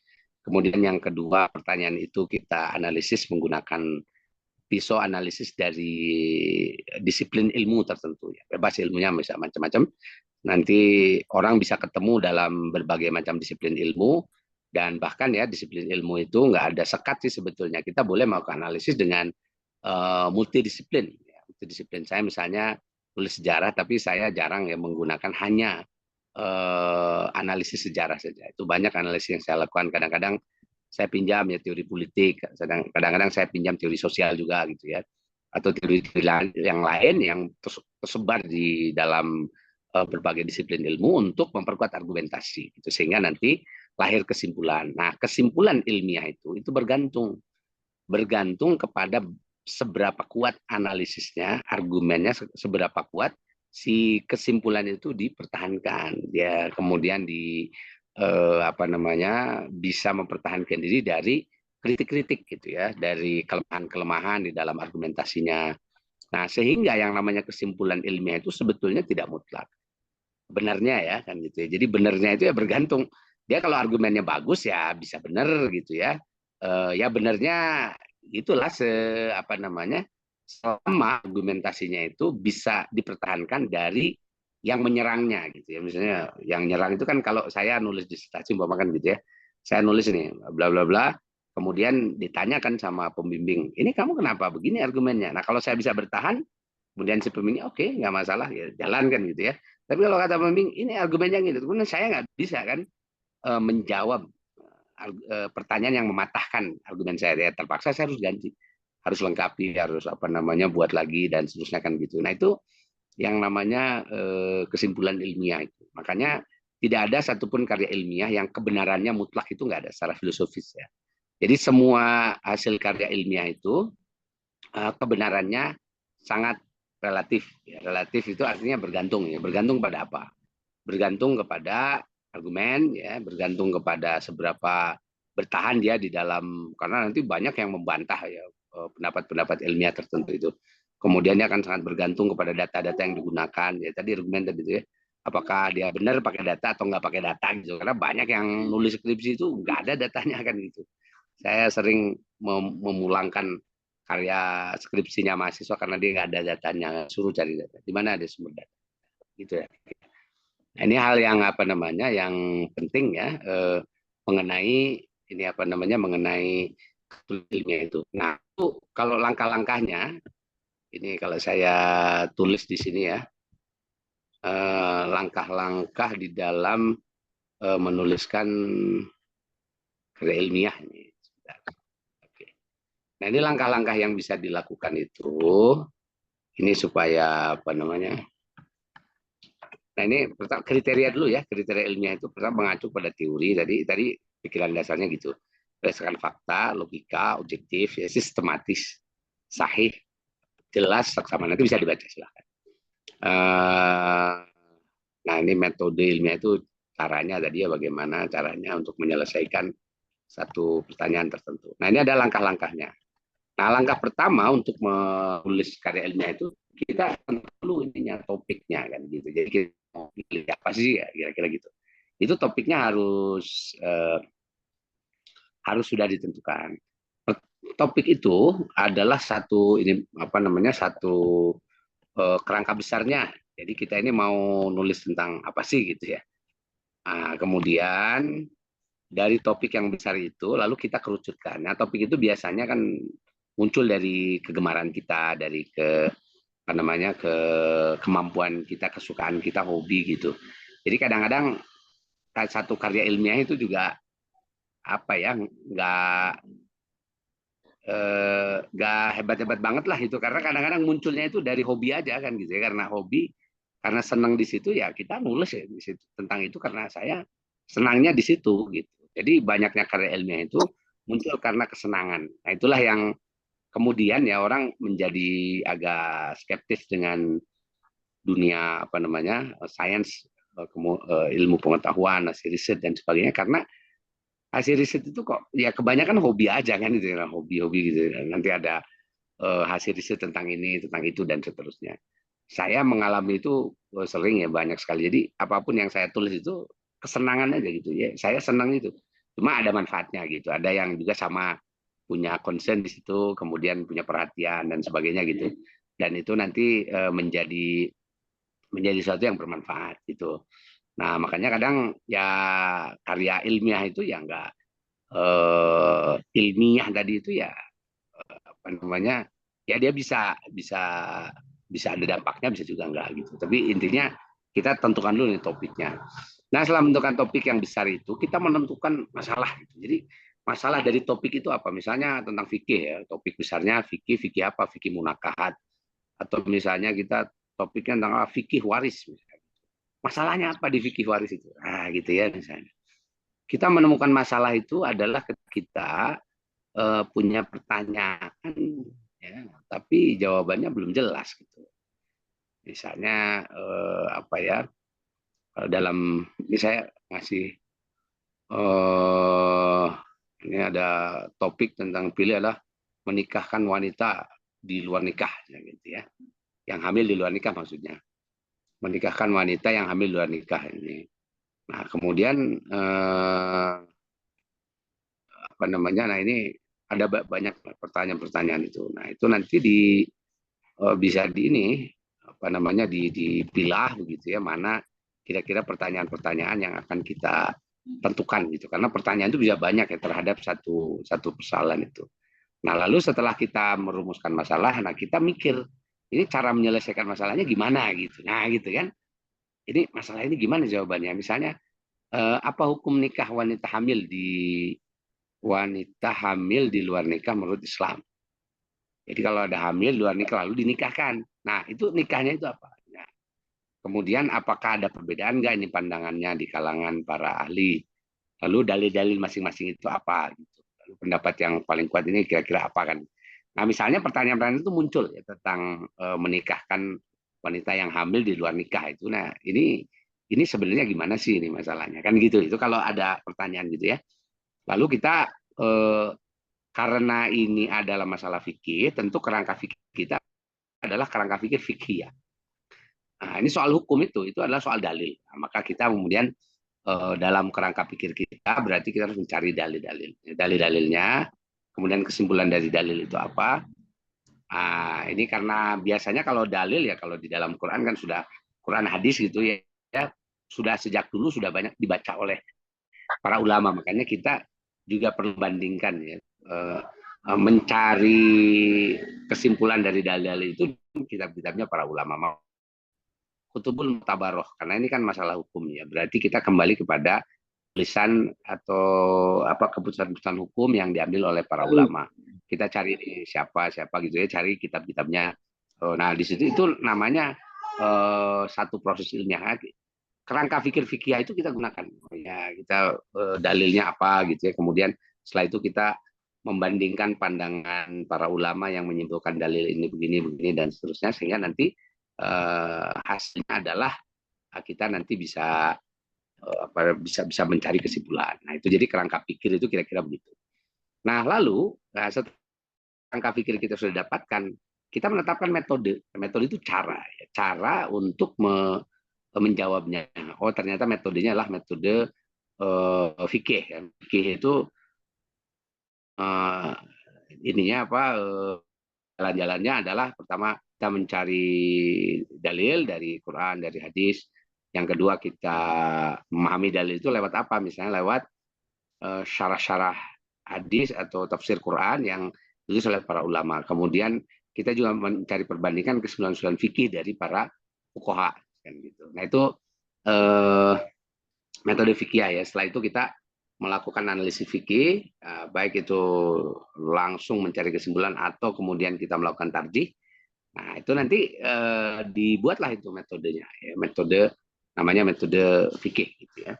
Kemudian yang kedua, pertanyaan itu kita analisis menggunakan pisau analisis dari disiplin ilmu tertentu. Ya. Bebas ilmunya bisa macam-macam. Nanti orang bisa ketemu dalam berbagai macam disiplin ilmu, dan bahkan ya disiplin ilmu itu nggak ada sekat sih sebetulnya. Kita boleh melakukan analisis dengan multidisiplin. Ya, multidisiplin. Saya misalnya tulis sejarah, tapi saya jarang ya menggunakan hanya analisis sejarah saja. Itu banyak analisis yang saya lakukan. Kadang-kadang saya pinjam ya teori politik, kadang-kadang saya pinjam teori sosial juga gitu ya, atau teori-teori yang lain yang tersebar di dalam berbagai disiplin ilmu untuk memperkuat argumentasi, gitu. Sehingga nanti lahir kesimpulan. Nah, kesimpulan ilmiah itu bergantung kepada seberapa kuat analisisnya, argumennya seberapa kuat si kesimpulan itu dipertahankan, dia kemudian bisa mempertahankan diri dari kritik-kritik gitu ya, dari kelemahan-kelemahan di dalam argumentasinya. Nah, sehingga yang namanya kesimpulan ilmiah itu sebetulnya tidak mutlak benarnya ya kan gitu ya. Jadi benarnya itu ya bergantung, dia kalau argumennya bagus ya bisa benar gitu ya. Ya benarnya itulah selama argumentasinya itu bisa dipertahankan dari yang menyerangnya gitu ya. Misalnya yang nyerang itu kan, kalau saya nulis disertasi umpamakan gitu ya, saya nulis ini bla bla bla, kemudian ditanyakan sama pembimbing, ini kamu kenapa begini argumennya. Nah, kalau saya bisa bertahan, kemudian si pembimbing oke, nggak masalah ya, jalankan gitu ya. Tapi kalau kata pembimbing ini argumennya gitu, kemudian saya nggak bisa kan menjawab pertanyaan yang mematahkan argumen saya, ya terpaksa saya harus ganti, harus lengkapi, harus buat lagi dan seterusnya kan gitu. Nah, itu yang namanya kesimpulan ilmiah itu. Makanya tidak ada satupun karya ilmiah yang kebenarannya mutlak, itu nggak ada secara filosofis ya. Jadi semua hasil karya ilmiah itu kebenarannya sangat relatif. Ya, relatif itu artinya bergantung ya. Bergantung pada apa? Bergantung kepada argumen ya, bergantung kepada seberapa bertahan dia di dalam, karena nanti banyak yang membantah ya pendapat-pendapat ilmiah tertentu itu. Kemudian dia akan sangat bergantung kepada data-data yang digunakan. Ya tadi argumen tadi itu ya, apakah dia benar pakai data atau nggak pakai data gitu. Karena banyak yang nulis skripsi itu nggak ada datanya kan gitu. Saya sering memulangkan karya skripsinya mahasiswa karena dia nggak ada datanya, suruh cari data. Di mana ada sumber data? Gitu ya. Nah, ini hal yang yang penting ya mengenai mengenai ilmiah itu. Nah, itu kalau langkah-langkahnya ini kalau saya tulis di sini ya, langkah-langkah di dalam menuliskan karya ilmiah ini. Oke. Nah, ini langkah-langkah yang bisa dilakukan itu, ini supaya Nah, ini pertama kriteria dulu ya, kriteria ilmiah itu pertama mengacu pada teori, tadi pikiran dasarnya gitu, berdasarkan fakta, logika, objektif, ya, sistematis, sahih, jelas, saksama. Nanti bisa dibaca silahkan. Nah, ini metode ilmiah itu caranya tadi ya, bagaimana caranya untuk menyelesaikan satu pertanyaan tertentu. Nah, ini ada langkah-langkahnya. Nah, langkah pertama untuk menulis karya ilmiah itu kita perlu ininya topiknya kan gitu. Jadi kita mau pilih apa sih ya kira-kira gitu. Itu topiknya harus sudah ditentukan. Topik itu adalah satu kerangka besarnya. Jadi kita ini mau nulis tentang apa sih gitu ya. Nah, kemudian dari topik yang besar itu lalu kita kerucutkan. Nah, topik itu biasanya kan muncul dari kegemaran kita, dari kemampuan kita, kesukaan kita, hobi gitu. Jadi kadang-kadang satu karya ilmiah itu juga nggak hebat-hebat banget lah itu, karena kadang-kadang munculnya itu dari hobi aja kan gitu ya, karena hobi, karena senang di situ ya kita nulis ya di situ tentang itu karena saya senangnya di situ gitu. Jadi banyaknya karya ilmiah itu muncul karena kesenangan. Nah, itulah yang kemudian ya orang menjadi agak skeptis dengan dunia sains, ilmu pengetahuan, hasil riset dan sebagainya, karena hasil riset itu kok ya kebanyakan hobi aja kan gitu ya, hobi-hobi gitu. Nanti ada hasil riset tentang ini, tentang itu dan seterusnya. Saya mengalami itu sering ya, banyak sekali. Jadi apapun yang saya tulis itu kesenangan aja gitu ya. Saya senang itu. Cuma ada manfaatnya gitu. Ada yang juga sama punya concern di situ, kemudian punya perhatian dan sebagainya gitu. Dan itu nanti menjadi sesuatu yang bermanfaat gitu. Nah, makanya kadang ya karya ilmiah itu ya enggak ilmiah tadi itu ya ya dia bisa ada dampaknya, bisa juga enggak gitu. Tapi intinya kita tentukan dulu nih topiknya. Nah, setelah menentukan topik yang besar itu, kita menentukan masalah gitu. Jadi masalah dari topik itu apa? Misalnya tentang fikih ya, topik besarnya fikih apa? Fikih munakahat. Atau misalnya kita topiknya tentang fikih waris misalnya. Masalahnya apa di fikih waris itu? Nah, gitu ya misalnya. Kita menemukan masalah itu adalah ketika kita punya pertanyaan, ya, tapi jawabannya belum jelas gitu. Misalnya dalam ini saya ngasih ini ada topik tentang pilih adalah menikahkan wanita di luar nikah, gitu ya. Yang hamil di luar nikah maksudnya. Menikahkan wanita yang hamil di luar nikah ini. Nah, kemudian nah ini ada banyak pertanyaan-pertanyaan itu. Nah, itu nanti bisa dipilah begitu ya, mana kira-kira pertanyaan-pertanyaan yang akan kita tentukan gitu. Karena pertanyaan itu bisa banyak ya terhadap satu persoalan itu. Nah, lalu setelah kita merumuskan masalah, nah kita mikir ini cara menyelesaikan masalahnya gimana gitu. Nah, gitu kan. Ini masalah ini gimana jawabannya? Misalnya apa hukum nikah wanita hamil di luar nikah menurut Islam? Jadi kalau ada hamil luar nikah lalu dinikahkan. Nah, itu nikahnya itu apa? Nah, kemudian apakah ada perbedaan nggak ini pandangannya di kalangan para ahli? Lalu dalil-dalil masing-masing itu apa? Gitu. Lalu pendapat yang paling kuat ini kira-kira apa kan? Nah, misalnya pertanyaan-pertanyaan itu muncul ya tentang menikahkan wanita yang hamil di luar nikah itu. Nah, ini sebenarnya gimana sih ini masalahnya? Kan gitu. Itu kalau ada pertanyaan gitu ya. Lalu kita karena ini adalah masalah fikih, tentu kerangka fikih kita adalah kerangka fikih fikih ya. Nah, ini soal hukum itu adalah soal dalil. Nah, maka kita kemudian dalam kerangka pikir kita berarti kita harus mencari dalilnya, kemudian kesimpulan dari dalil itu apa. Nah, ini karena biasanya kalau dalil ya kalau di dalam Quran kan sudah Quran hadis gitu ya, sudah sejak dulu sudah banyak dibaca oleh para ulama, makanya kita juga perlu bandingkan ya, mencari kesimpulan dari dalil itu kitab-kitabnya para ulama. Kutubul Mutabaroh, karena ini kan masalah hukum ya, berarti kita kembali kepada tulisan atau keputusan-keputusan hukum yang diambil oleh para ulama. Kita cari siapa gitu ya, cari kitab-kitabnya. Nah, di situ itu namanya satu proses ilmiah. Kerangka fikih itu kita gunakan. Ya, kita dalilnya apa gitu ya. Kemudian setelah itu kita membandingkan pandangan para ulama yang menyimpulkan dalil ini begini dan seterusnya, sehingga nanti hasilnya adalah kita nanti bisa bisa mencari kesimpulan. Nah, itu jadi kerangka pikir itu kira-kira begitu. Nah, lalu setelah kerangka pikir kita sudah dapatkan, kita menetapkan metode. Metode itu cara untuk menjawabnya. Oh, ternyata metodenya adalah metode fikih. Fikih itu ininya apa? Jalan-jalannya adalah pertama kita mencari dalil dari Quran, dari hadis. Yang kedua kita memahami dalil itu lewat apa? Misalnya lewat syarah-syarah hadis atau tafsir Quran yang ditulis oleh para ulama. Kemudian kita juga mencari perbandingan kesimpulan-kesimpulan fikih dari para fuqaha kan gitu. Nah, itu metode fikih ya. Setelah itu kita melakukan analisis fikih, baik itu langsung mencari kesimpulan atau kemudian kita melakukan tarjih. Nah, itu nanti dibuatlah itu metodenya, ya, metode namanya metode fikih gitu ya.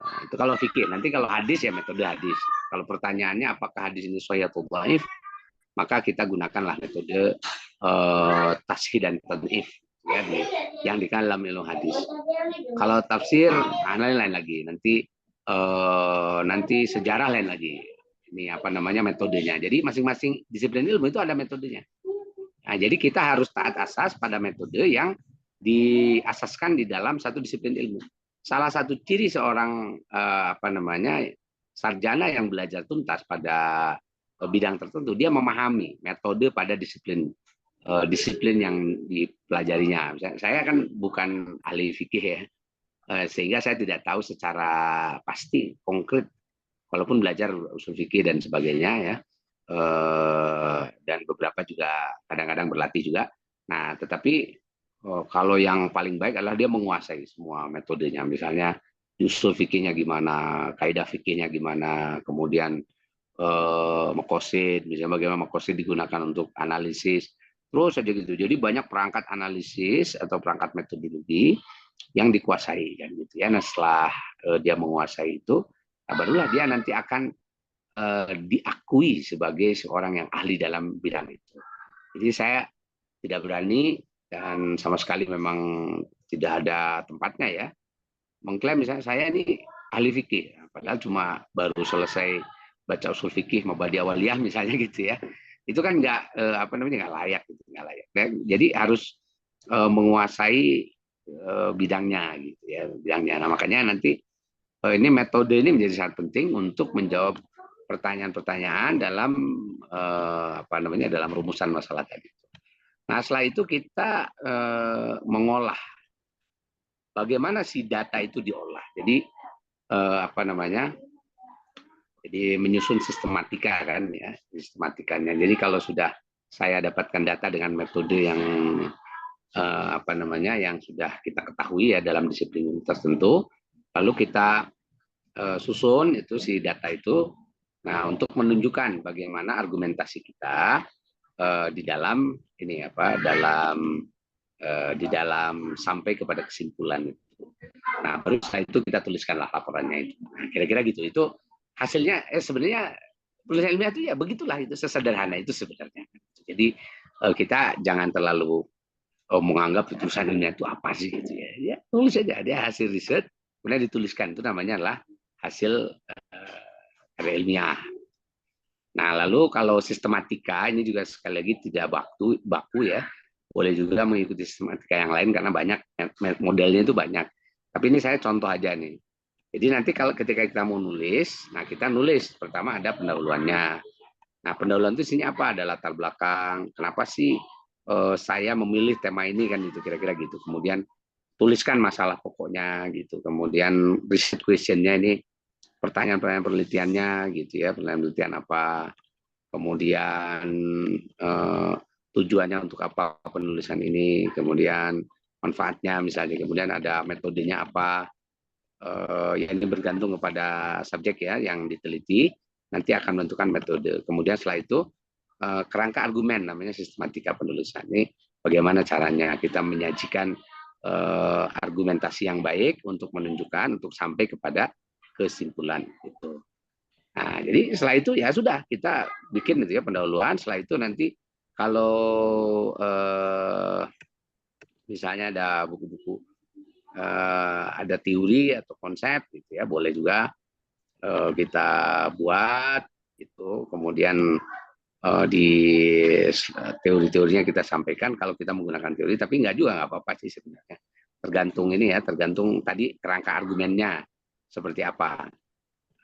Nah, itu kalau fikih. Nanti kalau hadis ya metode hadis. Kalau pertanyaannya apakah hadis ini sahih atau dhaif, maka kita gunakanlah metode tashih dan tad'if ya, yang dikenal dalam ilmu hadis. Kalau tafsir lain lagi. Nanti sejarah lain lagi. Ini apa namanya metodenya. Jadi masing-masing disiplin ilmu itu ada metodenya. Nah, jadi kita harus taat asas pada metode yang diasaskan di dalam satu disiplin ilmu. Salah satu ciri seorang sarjana yang belajar tuntas pada bidang tertentu, dia memahami metode pada disiplin yang dipelajarinya. Saya kan bukan ahli fikih ya, sehingga saya tidak tahu secara pasti konkret, walaupun belajar usul fikih dan sebagainya ya, dan beberapa juga kadang-kadang berlatih juga. Nah, tetapi kalau yang paling baik adalah dia menguasai semua metodenya. Misalnya usul fikihnya gimana, kaidah fikihnya gimana, kemudian makosid, misalnya bagaimana makosid digunakan untuk analisis, terus saja gitu. Jadi banyak perangkat analisis atau perangkat metodologi yang dikuasai kan gitu ya. Nah, setelah dia menguasai itu, barulah dia nanti akan diakui sebagai seorang yang ahli dalam bidang itu. Jadi saya tidak berani dan sama sekali memang tidak ada tempatnya ya mengklaim misalnya saya ini ahli fikih, padahal cuma baru selesai baca usul fikih Mabadi Awaliyah misalnya gitu ya. Itu kan nggak nggak layak gitu, nggak layak. Jadi harus menguasai bidangnya gitu ya, bidangnya. Nah, makanya nanti ini metode ini menjadi sangat penting untuk menjawab pertanyaan-pertanyaan dalam dalam rumusan masalah tadi. Nah, setelah itu kita mengolah bagaimana si data itu diolah. Jadi jadi menyusun sistematika kan ya, sistematikanya. Jadi kalau sudah saya dapatkan data dengan metode yang yang sudah kita ketahui ya dalam disiplin tertentu, lalu kita susun itu si data itu. Nah, untuk menunjukkan bagaimana argumentasi kita di dalam di dalam sampai kepada kesimpulan itu. Nah, baru setelah itu kita tuliskanlah laporannya itu. Nah, kira-kira gitu. Itu hasilnya sebenarnya tulisan ilmiah itu ya begitulah, itu sesederhana itu sebenarnya. Jadi kita jangan terlalu menganggap tulisan ilmiah itu apa sih gitu ya. Ya, tulis saja dia hasil riset, kemudian dituliskan, itu namanya adalah hasil karya ilmiah. Nah, lalu kalau sistematika ini juga sekali lagi tidak baku ya. Boleh juga mengikuti sistematika yang lain karena banyak modelnya itu banyak. Tapi ini saya contoh aja nih. Jadi nanti kalau ketika kita mau nulis, nah kita nulis pertama ada pendahuluannya. Nah, pendahuluan itu isinya apa? Ada latar belakang. Kenapa sih saya memilih tema ini kan gitu kira-kira gitu. Kemudian tuliskan masalah pokoknya gitu. Kemudian research question-nya ini pertanyaan-pertanyaan penelitiannya gitu ya, penelitian apa, kemudian tujuannya untuk apa penulisan ini, kemudian manfaatnya misalnya, kemudian ada metodenya apa, ya ini bergantung kepada subjek ya yang diteliti, nanti akan menentukan metode. Kemudian setelah itu kerangka argumen namanya sistematika penulisan. Ini bagaimana caranya kita menyajikan argumentasi yang baik untuk menunjukkan, untuk sampai kepada kesimpulan itu. Nah, jadi setelah itu ya sudah kita bikin itu ya pendahuluan. Setelah itu nanti kalau misalnya ada buku-buku ada teori atau konsep gitu ya, boleh juga kita buat itu, kemudian di teori-teorinya kita sampaikan kalau kita menggunakan teori, tapi nggak juga nggak apa-apa sih sebenarnya. Tergantung ini ya, tergantung tadi kerangka argumennya seperti apa.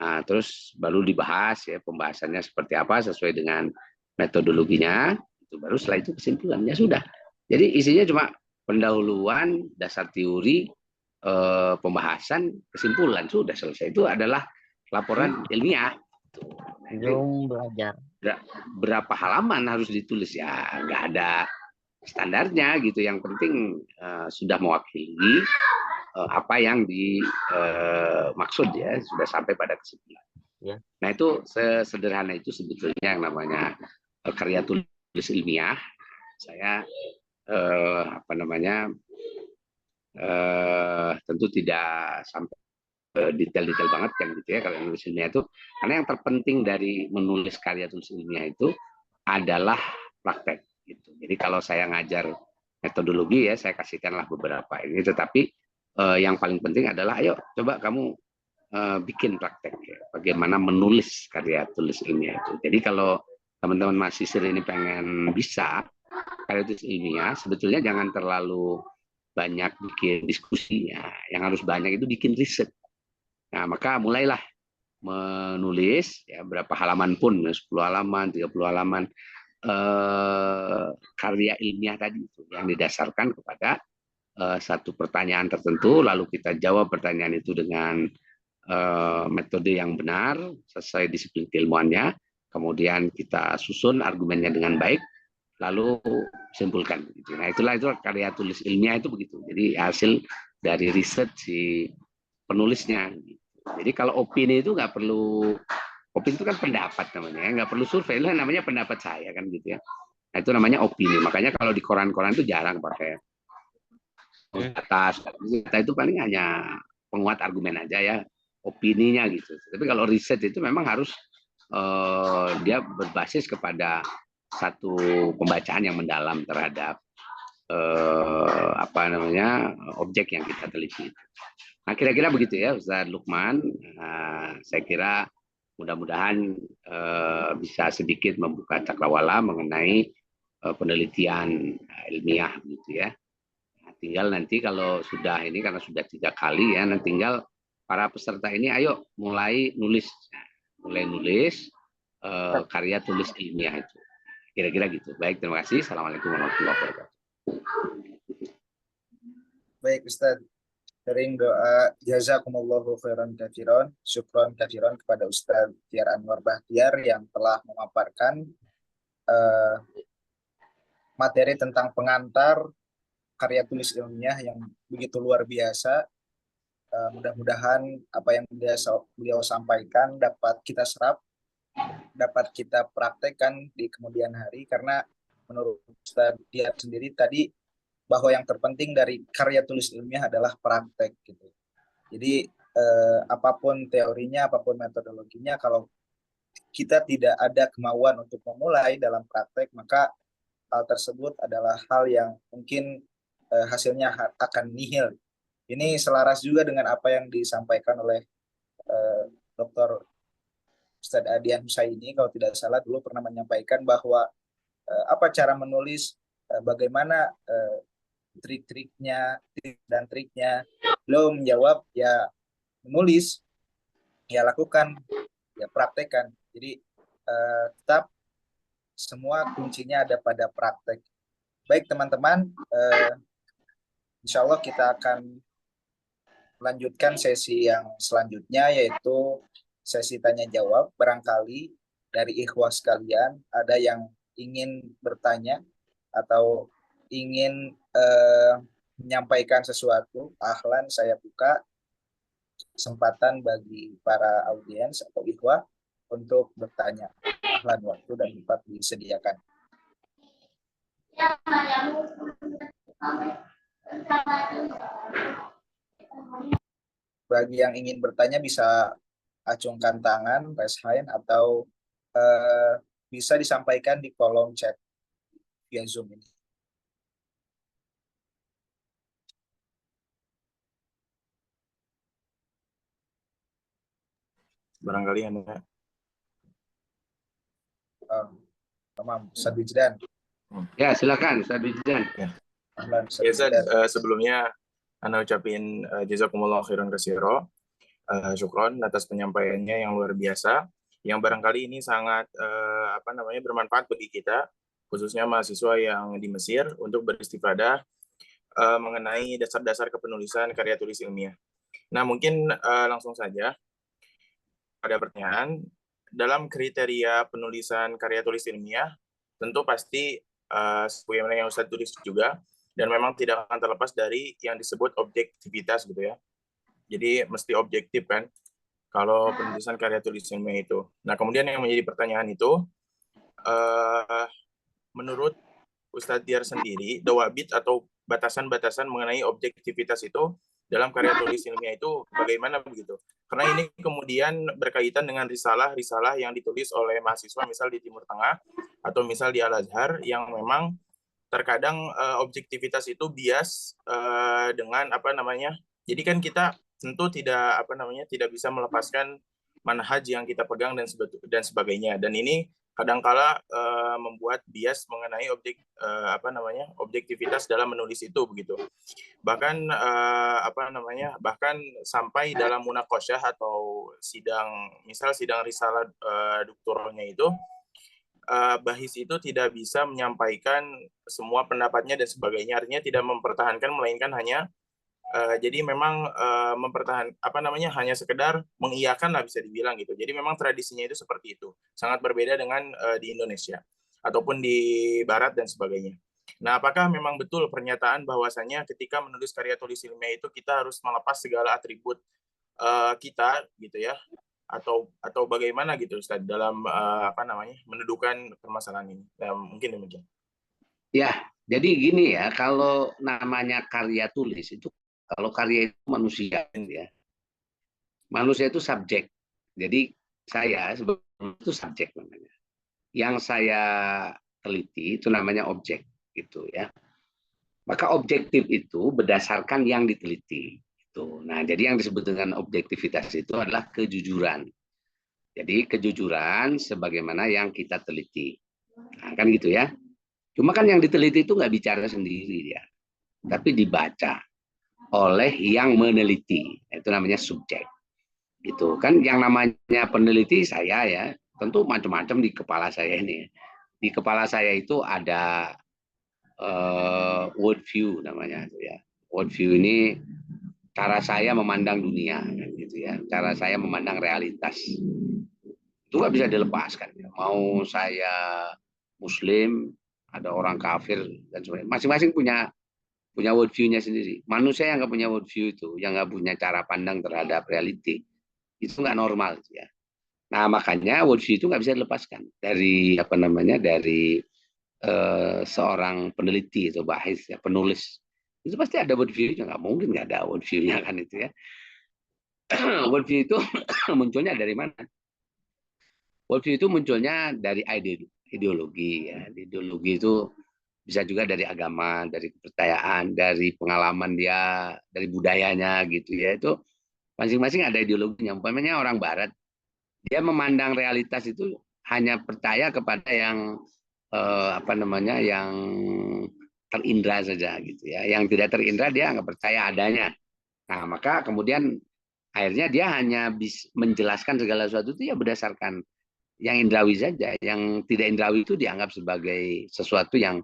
Nah, terus baru dibahas ya, pembahasannya seperti apa sesuai dengan metodologinya. Itu baru setelah itu kesimpulannya sudah. Jadi isinya cuma pendahuluan, dasar teori, pembahasan, kesimpulan, sudah selesai. Itu adalah laporan ilmiah. Zoom belajar. Berapa halaman harus ditulis ya, nggak ada standarnya gitu. Yang penting sudah mewakili apa yang dimaksud ya, sudah sampai pada kesimpulan. Ya. Nah itu sesederhana itu sebetulnya yang namanya karya tulis ilmiah. Saya tentu tidak sampai detail-detail banget kan gitu ya kalau nulis ilmiah itu, karena yang terpenting dari menulis karya tulis ilmiah itu adalah praktek gitu. Jadi kalau saya ngajar metodologi ya saya kasihkanlah beberapa ini, tetapi yang paling penting adalah ayo coba kamu bikin praktek ya, bagaimana menulis karya tulis ilmiah itu. Jadi kalau teman-teman mahasiswa ini pengen bisa karya tulis ilmiah, sebetulnya jangan terlalu banyak bikin diskusinya, yang harus banyak itu bikin riset. Nah, maka mulailah menulis ya, berapa halaman pun, 10 halaman, 30 halaman karya ilmiah tadi itu yang didasarkan kepada satu pertanyaan tertentu, lalu kita jawab pertanyaan itu dengan metode yang benar sesuai disiplin keilmuannya, kemudian kita susun argumennya dengan baik, lalu simpulkan. Nah, itulah itu karya tulis ilmiah itu begitu. Jadi hasil dari riset si penulisnya. Jadi kalau opini itu nggak perlu, opini itu kan pendapat namanya, nggak perlu survei, lah namanya pendapat saya kan gitu ya. Nah itu namanya opini. Makanya kalau di koran-koran itu jarang pakai atas, kita itu paling hanya penguat argumen aja ya, opininya gitu. Tapi kalau riset itu memang harus dia berbasis kepada satu pembacaan yang mendalam terhadap objek yang kita teliti. Nah, kira-kira begitu ya Ustaz Lukman. Saya kira mudah-mudahan bisa sedikit membuka cakrawala mengenai penelitian ilmiah gitu ya. Nah, tinggal nanti kalau sudah ini, karena sudah 3 kali ya, nanti tinggal para peserta ini ayo mulai nulis. Mulai nulis karya tulis ilmiah itu. Kira-kira gitu. Baik, terima kasih. Assalamualaikum warahmatullahi wabarakatuh. Baik Ustadz, sering doa jazakumullahu khairan katsiran, syukron katsiran kepada Ustadz Tiar Anwar Bahtiar yang telah memaparkan materi tentang pengantar karya tulis ilmiah yang begitu luar biasa. Mudah-mudahan apa yang beliau sampaikan dapat kita serap, dapat kita praktekkan di kemudian hari, karena menurut Ustadz Tiar sendiri tadi bahwa yang terpenting dari karya tulis ilmiah adalah praktek gitu. Jadi apapun teorinya, apapun metodologinya, kalau kita tidak ada kemauan untuk memulai dalam praktek, maka hal tersebut adalah hal yang mungkin hasilnya akan nihil. Ini selaras juga dengan apa yang disampaikan oleh Dr. Ustadz Adian Husaini, kalau tidak salah dulu pernah menyampaikan bahwa apa cara menulis, bagaimana trik-triknya dan triknya. Beliau menjawab ya menulis, ya lakukan, ya praktekkan. Jadi tetap semua kuncinya ada pada praktek. Baik teman-teman, insya Allah kita akan melanjutkan sesi yang selanjutnya, yaitu sesi tanya jawab. Barangkali dari ikhwah sekalian ada yang ingin bertanya atau ingin menyampaikan sesuatu. Ahlan, saya buka kesempatan bagi para audiens atau ikhwah untuk bertanya. Ahlan, waktu dan tempat disediakan. Bagi yang ingin bertanya bisa acungkan tangan, raise hand, atau bisa disampaikan di kolom chat via Zoom ini. Barangkali Anda. Tamam, Ustaz Wijdan. Ya, silakan Ustaz Wijdan. Ahlan, Ustaz Ya, Ustaz, Wijdan. sebelumnya Anda ucapin jazakumullah khairan katsira. Syukron atas penyampaiannya yang luar biasa, yang barangkali ini sangat bermanfaat bagi kita, khususnya mahasiswa yang di Mesir, untuk beristifadah mengenai dasar-dasar kepenulisan karya tulis ilmiah. Nah, mungkin langsung saja pada pertanyaan, dalam kriteria penulisan karya tulis ilmiah, tentu pasti sebagaimana yang Ustadz tulis juga, dan memang tidak akan terlepas dari yang disebut objektivitas gitu ya. Jadi mesti objektif kan, kalau penulisan karya tulis ilmiah itu. Nah, kemudian yang menjadi pertanyaan itu, menurut Ustadz Diar sendiri, dawabit atau batasan-batasan mengenai objektivitas itu dalam karya tulis ilmiah itu bagaimana begitu? Karena ini kemudian berkaitan dengan risalah-risalah yang ditulis oleh mahasiswa misal di Timur Tengah atau misal di Al-Azhar yang memang terkadang objektivitas itu bias dengan jadi kan kita tentu tidak bisa melepaskan manhaj yang kita pegang dan sebagainya, dan ini kadangkala membuat bias mengenai objektivitas dalam menulis itu begitu. Bahkan bahkan sampai dalam munaqasyah atau sidang risalah doktoralnya itu, bahis itu tidak bisa menyampaikan semua pendapatnya dan sebagainya, artinya tidak mempertahankan, melainkan hanya jadi memang hanya sekedar mengiyakan lah bisa dibilang gitu. Jadi memang tradisinya itu seperti itu, sangat berbeda dengan di Indonesia ataupun di Barat dan sebagainya. Nah, apakah memang betul pernyataan bahwasanya ketika menulis karya tulis ilmiah itu kita harus melepas segala atribut kita gitu ya, atau bagaimana gitu Ustaz dalam mendudukan permasalahan ini? Nah, mungkin demikian. Ya, jadi gini ya, kalau namanya karya tulis itu, kalau karya itu manusia ya. Manusia itu subjek. Jadi saya sebetulnya itu subjek namanya. Yang saya teliti itu namanya objek gitu ya. Maka objektif itu berdasarkan yang diteliti. Gitu. Nah, jadi yang disebut dengan objektivitas itu adalah kejujuran. Jadi kejujuran sebagaimana yang kita teliti. Nah, kan gitu ya. Cuma kan yang diteliti itu nggak bicara sendiri ya, tapi dibaca oleh yang meneliti. Itu namanya subjek. Gitu kan, yang namanya peneliti saya ya, tentu macam-macam di kepala saya ini. Di kepala saya itu ada world view namanya ya. World view ini cara saya memandang dunia kan gitu ya. Cara saya memandang realitas. Itu nggak bisa dilepaskan. Mau saya Muslim, ada orang kafir dan sebagainya. Masing-masing punya world view-nya sendiri. Manusia yang nggak punya world view itu, yang nggak punya cara pandang terhadap reality, itu nggak normal ya. Nah, makanya world view itu nggak bisa dilepaskan dari dari seorang peneliti atau bahis ya, penulis. Itu pasti ada world view-nya, nggak mungkin nggak ada world view-nya kan itu ya. World view itu munculnya dari mana? World view itu munculnya dari ideologi ya. Ideologi itu bisa juga dari agama, dari kepercayaan, dari pengalaman dia, dari budayanya gitu ya. Itu masing-masing ada ideologinya. Umpamanya orang Barat, dia memandang realitas itu hanya percaya kepada yang yang terindra saja gitu ya. Yang tidak terindra dia nggak percaya adanya. Nah, maka kemudian akhirnya dia hanya bisa menjelaskan segala sesuatu itu ya berdasarkan yang indrawi saja. Yang tidak indrawi itu dianggap sebagai sesuatu yang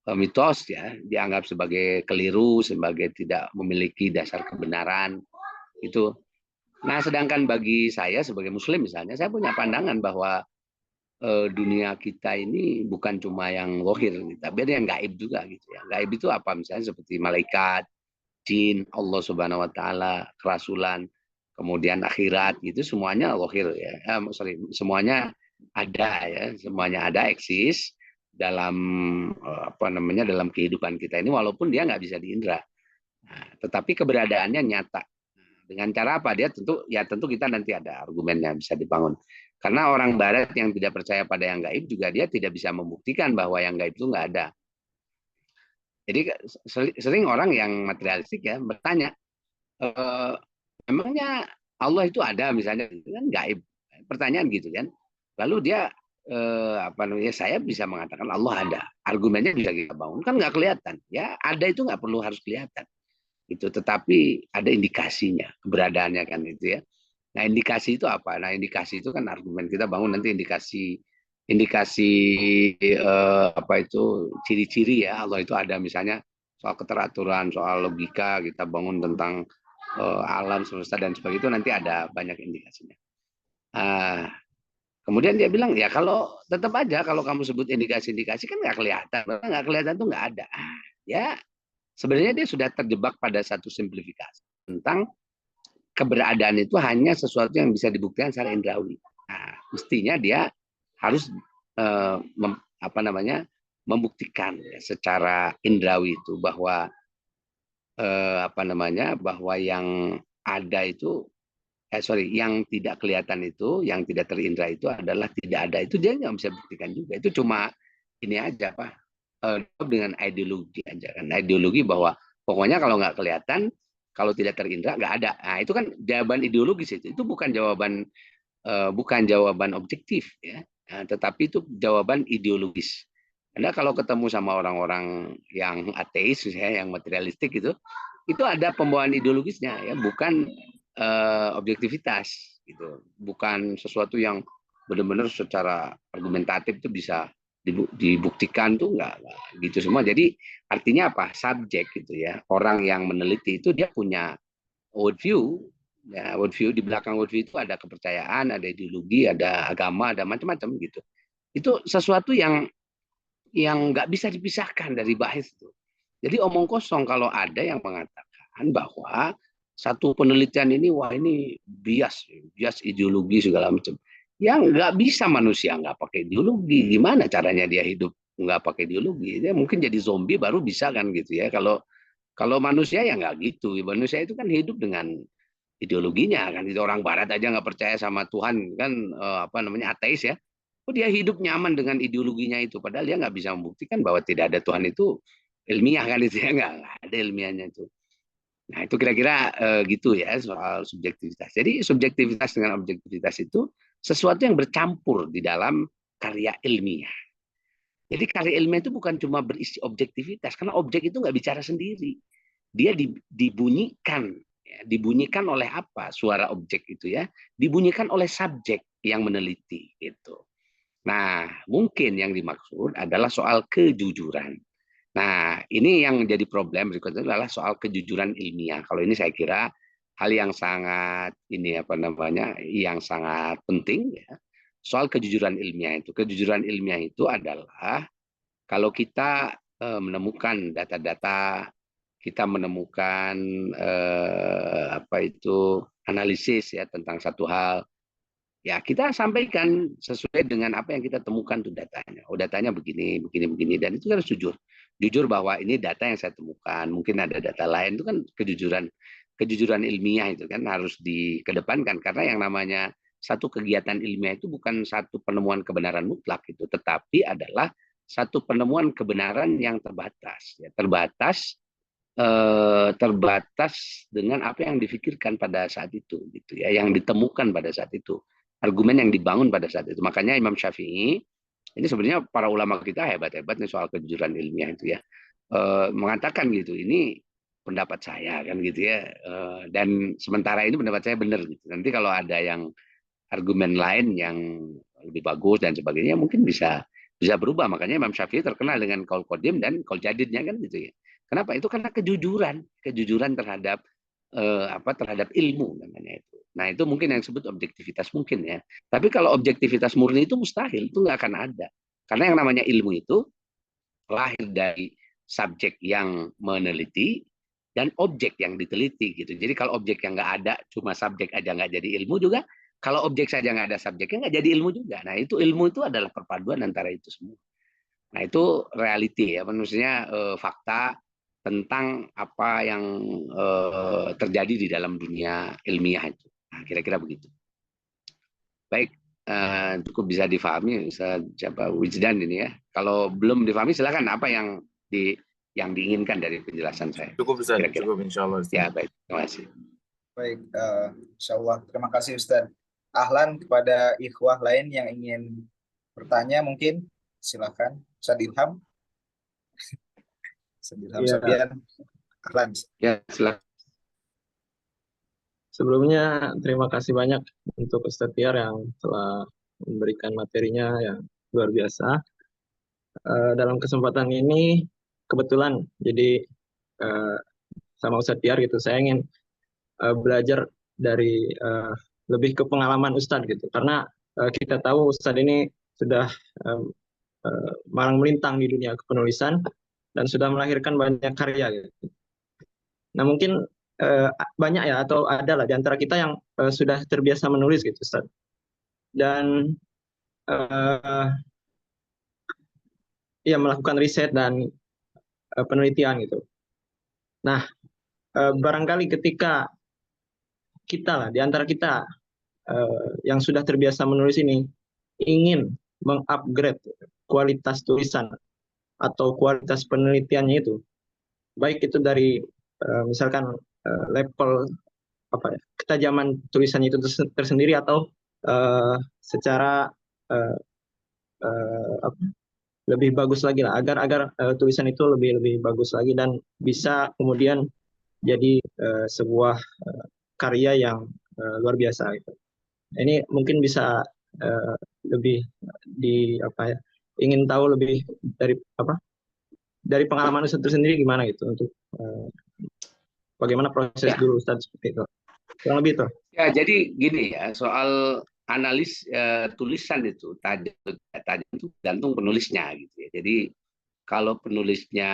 mitos ya, dianggap sebagai keliru, sebagai tidak memiliki dasar kebenaran itu. Nah, sedangkan bagi saya sebagai Muslim misalnya, saya punya pandangan bahwa dunia kita ini bukan cuma yang zahir, tapi ada yang gaib juga gitu ya. Gaib itu apa? Misalnya seperti malaikat, jin, Allah Subhanahu Wa Taala, kerasulan, kemudian akhirat gitu, semuanya zahir ya. Semuanya ada ya, semuanya ada, eksis dalam dalam kehidupan kita ini, walaupun dia nggak bisa diindra. Nah, tetapi keberadaannya nyata. Dengan cara apa? Dia tentu kita nanti ada argumennya bisa dibangun. Karena orang Barat yang tidak percaya pada yang gaib juga dia tidak bisa membuktikan bahwa yang gaib itu nggak ada. Jadi sering orang yang materialistik ya bertanya, memangnya Allah itu ada misalnya, kan gaib. pertanyaan gitu kan. Lalu dia saya bisa mengatakan Allah ada, argumennya bisa kita bangun, kan nggak kelihatan. Ya ada itu nggak perlu harus kelihatan, gitu. Tetapi ada indikasinya, keberadaannya kan itu ya. Nah indikasi itu apa? Nah indikasi itu kan argumen kita bangun nanti indikasi ciri-ciri ya Allah itu ada, misalnya soal keteraturan, soal logika, kita bangun tentang alam semesta dan sebagainya, itu nanti ada banyak indikasinya. Kemudian dia bilang, ya kalau tetap aja kalau kamu sebut indikasi-indikasi kan nggak kelihatan. Nggak kelihatan tuh nggak ada. Ya sebenarnya dia sudah terjebak pada satu simplifikasi tentang keberadaan itu hanya sesuatu yang bisa dibuktikan secara indrawi. Nah, mestinya dia harus membuktikan ya, secara indrawi itu bahwa bahwa yang ada itu yang tidak kelihatan itu, yang tidak terindra itu adalah tidak ada. Itu dia nggak bisa buktikan juga. Itu cuma ini aja Pak, dengan ideologi aja kan. Ideologi bahwa pokoknya kalau nggak kelihatan, kalau tidak terindra nggak ada. Nah itu kan jawaban ideologis itu. Itu bukan jawaban objektif ya, tetapi itu jawaban ideologis. Anda kalau ketemu sama orang-orang yang ateis, ya, yang materialistik itu ada pembawaan ideologisnya ya, bukan objektivitas gitu, bukan sesuatu yang benar-benar secara argumentatif itu bisa dibuktikan tuh enggak gitu semua. Jadi artinya apa? Subjek gitu ya, orang yang meneliti itu dia punya worldview ya, worldview, di belakang worldview itu ada kepercayaan, ada ideologi, ada agama, ada macam-macam gitu. Itu sesuatu yang nggak bisa dipisahkan dari bahas itu. Jadi omong kosong kalau ada yang mengatakan bahwa satu penelitian ini, wah ini bias ideologi segala macam. Yang nggak bisa manusia nggak pakai ideologi. Gimana caranya dia hidup nggak pakai ideologi? Dia mungkin jadi zombie baru bisa kan gitu ya. Kalau manusia ya nggak gitu. Manusia itu kan hidup dengan ideologinya kan. Itu orang Barat aja nggak percaya sama Tuhan kan, ateis ya. Oh, dia hidup nyaman dengan ideologinya itu. Padahal dia nggak bisa membuktikan bahwa tidak ada Tuhan itu ilmiah kan itu ya, nggak ada ilmiahnya itu. Nah itu kira-kira gitu ya soal subjektivitas. Jadi subjektivitas dengan objektivitas itu sesuatu yang bercampur di dalam karya ilmiah. Jadi karya ilmiah itu bukan cuma berisi objektivitas, karena objek itu nggak bicara sendiri. Dia dibunyikan, ya, dibunyikan oleh apa? Suara objek itu ya, dibunyikan oleh subjek yang meneliti itu. Nah mungkin yang dimaksud adalah soal kejujuran. Nah, ini yang jadi problem berikutnya adalah soal kejujuran ilmiah. Kalau ini saya kira hal yang sangat yang sangat penting ya. Soal kejujuran ilmiah itu. Kejujuran ilmiah itu adalah kalau kita menemukan data-data, kita menemukan analisis ya tentang satu hal, ya kita sampaikan sesuai dengan apa yang kita temukan tuh datanya. Oh datanya begini, dan itu harus jujur bahwa ini data yang saya temukan. Mungkin ada data lain, itu kan kejujuran ilmiah itu kan harus dikedepankan, karena yang namanya satu kegiatan ilmiah itu bukan satu penemuan kebenaran mutlak itu, tetapi adalah satu penemuan kebenaran yang terbatas, ya, terbatas dengan apa yang difikirkan pada saat itu gitu ya, yang ditemukan pada saat itu, argumen yang dibangun pada saat itu. Makanya Imam Syafi'i ini sebenarnya para ulama kita hebat-hebat nih soal kejujuran ilmiah itu ya, mengatakan gitu, ini pendapat saya kan gitu ya, dan sementara ini pendapat saya benar gitu. Nanti kalau ada yang argumen lain yang lebih bagus dan sebagainya mungkin bisa berubah. Makanya Imam Syafi'i terkenal dengan qaul qadim dan qaul jadidnya kan gitu ya. Kenapa? Itu karena kejujuran terhadap terhadap ilmu namanya itu. Nah itu mungkin yang disebut objektivitas mungkin ya. Tapi kalau objektivitas murni itu mustahil, itu nggak akan ada. Karena yang namanya ilmu itu lahir dari subjek yang meneliti dan objek yang diteliti gitu. Jadi kalau objek yang nggak ada, cuma subjek aja nggak jadi ilmu juga. Kalau objek saja nggak ada subjeknya nggak jadi ilmu juga. Nah itu ilmu itu adalah perpaduan antara itu semua. Nah itu reality ya, maksudnya fakta tentang apa yang terjadi di dalam dunia ilmiah itu. Nah, kira-kira begitu. Baik, cukup bisa difahami siapa Wijdan ini ya. Kalau belum difahami silakan apa yang diinginkan dari penjelasan saya. Cukup Ustaz, cukup insyaallah Ustaz. Ya baik, terima kasih. Baik, insyaallah. Terima kasih Ustaz. Ahlan kepada ikhwah lain yang ingin bertanya mungkin silakan. Ustaz Ilham, Ustaz Ilham Ya, Sabian, ahlan. Ya, silakan. sebelumnya terima kasih banyak untuk Ustadz Tiar yang telah memberikan materinya yang luar biasa. Dalam kesempatan ini kebetulan jadi eh, sama Ustadz Tiar gitu, saya ingin belajar dari lebih ke pengalaman Ustadz gitu, karena kita tahu Ustadz ini sudah eh, malang melintang di dunia kepenulisan dan sudah melahirkan banyak karya gitu. Nah mungkin banyak ya atau ada lah di antara kita yang sudah terbiasa menulis gitu Ustaz. Dan ya melakukan riset dan penelitian gitu. Nah barangkali ketika kita lah di antara kita yang sudah terbiasa menulis ini ingin mengupgrade kualitas tulisan atau kualitas penelitiannya itu, baik itu dari misalkan level apa ya, ketajaman tulisannya itu tersendiri atau secara uh, lebih bagus lagi lah, agar tulisan itu lebih bagus lagi dan bisa kemudian jadi sebuah karya yang luar biasa gitu. Ini mungkin bisa lebih di apa ya, ingin tahu lebih dari apa, dari pengalaman Ustadz tersendiri gimana gitu untuk bagaimana proses dulu Ustadz seperti itu. Kurang lebih itu. Ya, jadi gini ya, soal analis tulisan itu tajam itu gantung penulisnya gitu ya. Jadi kalau penulisnya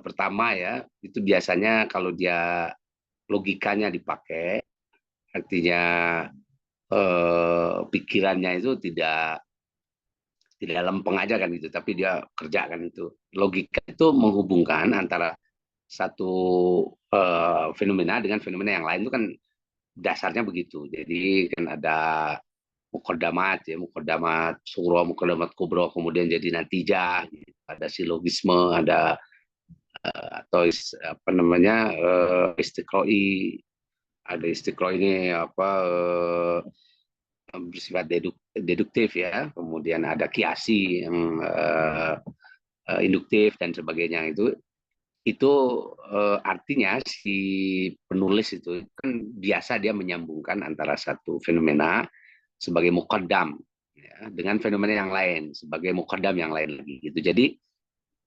pertama ya, itu biasanya kalau dia logikanya dipakai, artinya pikirannya itu tidak lempeng aja kan gitu, tapi dia kerja kan itu. Logika itu menghubungkan antara satu fenomena dengan fenomena yang lain, itu kan dasarnya begitu. Jadi kan ada muqaddamat ya, muqaddamat sugro, muqaddamat kubro, kemudian jadi natijah, gitu. Ada silogisme, ada atau apa namanya istiqroi, ada istiqroi ini apa bersifat deduktif ya, kemudian ada kiasi yang induktif dan sebagainya. Itu artinya si penulis itu kan biasa dia menyambungkan antara satu fenomena sebagai muqaddam ya, dengan fenomena yang lain sebagai muqaddam yang lain lagi gitu. Jadi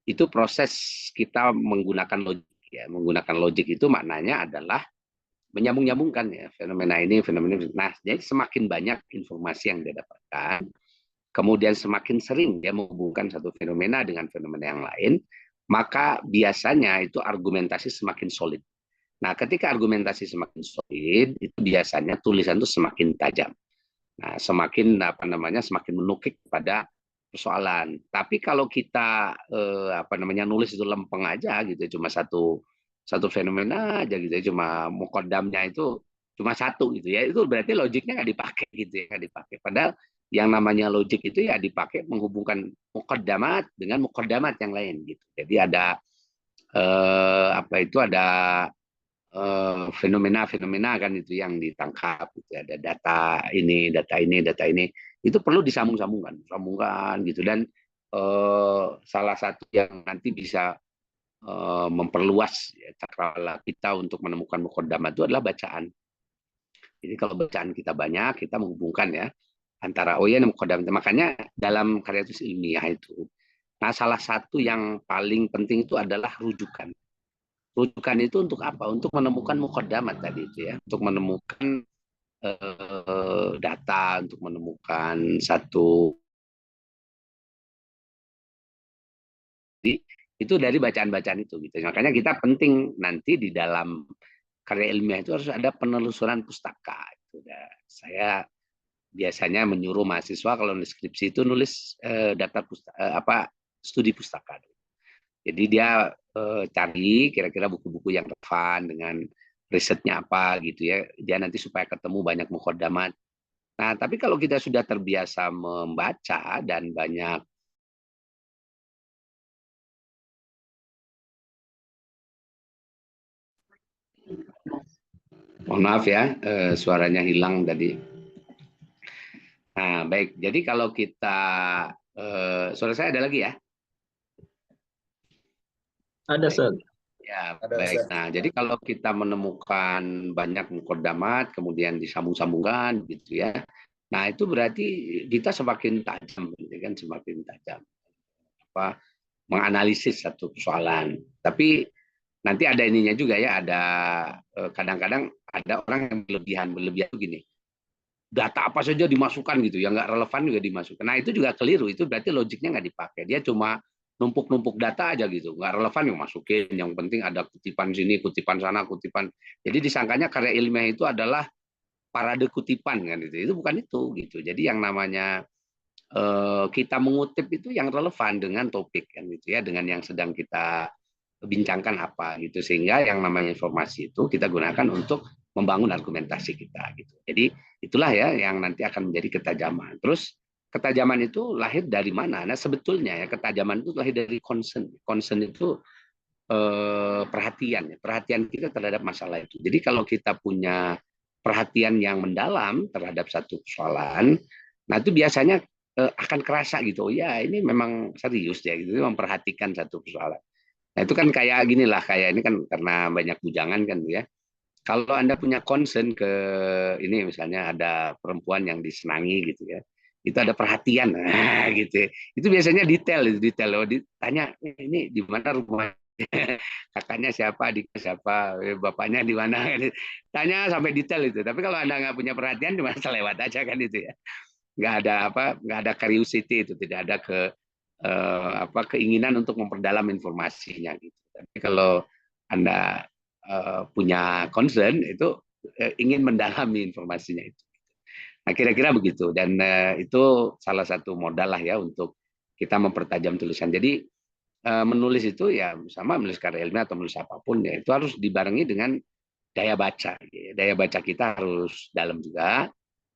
itu proses kita menggunakan logik ya. Menggunakan logik itu maknanya adalah menyambung-nyambungkan ya fenomena ini, fenomena ini. Nah, jadi semakin banyak informasi yang dia dapatkan, kemudian semakin sering dia menghubungkan satu fenomena dengan fenomena yang lain, maka biasanya itu argumentasi semakin solid. Nah, ketika argumentasi semakin solid, itu biasanya tulisan itu semakin tajam. Nah, semakin apa namanya, semakin menukik pada persoalan. Tapi kalau kita apa namanya nulis itu lempeng aja gitu, cuma satu fenomena aja gitu, cuma muqaddamnya itu cuma satu gitu ya, itu berarti logiknya nggak dipakai gitu ya, nggak dipakai. Padahal yang namanya logik itu ya dipakai menghubungkan muqaddamat dengan muqaddamat yang lain gitu. Jadi ada apa itu ada fenomena-fenomena kan itu yang ditangkap gitu. Ada data ini itu perlu sambungkan gitu. Dan salah satu yang nanti bisa memperluas ya, cakrawala kita untuk menemukan muqaddamat itu adalah bacaan. Jadi kalau bacaan kita banyak, kita menghubungkan ya antara muqaddamat. Makanya dalam karya tulis ilmiah itu, nah salah satu yang paling penting itu adalah rujukan. Rujukan itu untuk apa? Untuk menemukan muqaddamat tadi itu ya, untuk menemukan data, untuk menemukan satu. Itu dari bacaan-bacaan itu gitu. Makanya kita penting nanti di dalam karya ilmiah itu harus ada penelusuran pustaka. Saya biasanya menyuruh mahasiswa kalau deskripsi itu nulis data pustaka, studi pustaka. Jadi dia cari kira-kira buku-buku yang relevan dengan risetnya apa gitu ya. Dia nanti supaya ketemu banyak muqaddamat. Nah, tapi kalau kita sudah terbiasa membaca dan banyak mohon maaf ya, suaranya hilang tadi. Nah, baik. Jadi kalau kita, suara saya ada lagi ya? Ada, Baik. Ustaz. Ya, Ada baik. Ustaz. Nah, jadi kalau kita menemukan banyak mukodamat, kemudian disambung-sambungkan, gitu ya. Nah, itu berarti kita semakin tajam, gitu kan, semakin tajam. Apa, menganalisis satu persoalan. Tapi nanti ada ininya juga ya, ada kadang-kadang ada orang yang berlebihan tuh gini. Data apa saja dimasukkan gitu, yang nggak relevan juga dimasukkan. Nah, itu juga keliru. Itu berarti logiknya nggak dipakai. Dia cuma numpuk-numpuk data aja gitu, nggak relevan yang masukin. Yang penting ada kutipan sini, kutipan sana, kutipan. Jadi disangkanya karya ilmiah itu adalah parade kutipan kan gitu. Itu bukan itu gitu. Jadi yang namanya kita mengutip itu yang relevan dengan topik kan gitu ya, dengan yang sedang kita bincangkan apa gitu, sehingga yang namanya informasi itu kita gunakan untuk membangun argumentasi kita gitu. Jadi itulah ya yang nanti akan menjadi ketajaman. Terus ketajaman itu lahir dari mana? Nah, sebetulnya ya ketajaman itu lahir dari concern. Concern itu perhatian, perhatian kita terhadap masalah itu. Jadi kalau kita punya perhatian yang mendalam terhadap satu persoalan, nah itu biasanya akan kerasa gitu. Oh ya, ini memang serius ya gitu, memperhatikan satu persoalan. Nah, itu kan kayak gini lah, kayak ini kan karena banyak bujangan kan ya. Kalau Anda punya concern ke ini misalnya ada perempuan yang disenangi gitu ya. Itu ada perhatian nah, gitu. Itu biasanya detail itu detail. Oh, ditanya ini di mana rumah kakaknya siapa, adiknya siapa, bapaknya di mana. Tanya sampai detail itu. Tapi kalau Anda nggak punya perhatian cuma selewat aja kan itu ya. Nggak ada apa, nggak ada curiosity itu, tidak ada keinginan untuk memperdalam informasinya gitu. Tapi kalau Anda punya concern itu ingin mendalami informasinya itu. Nah, kira-kira begitu dan itu salah satu modal lah ya untuk kita mempertajam tulisan. Jadi menulis itu ya sama menulis karya ilmiah atau menulis apapun ya itu harus dibarengi dengan daya baca. Daya baca kita harus dalam juga,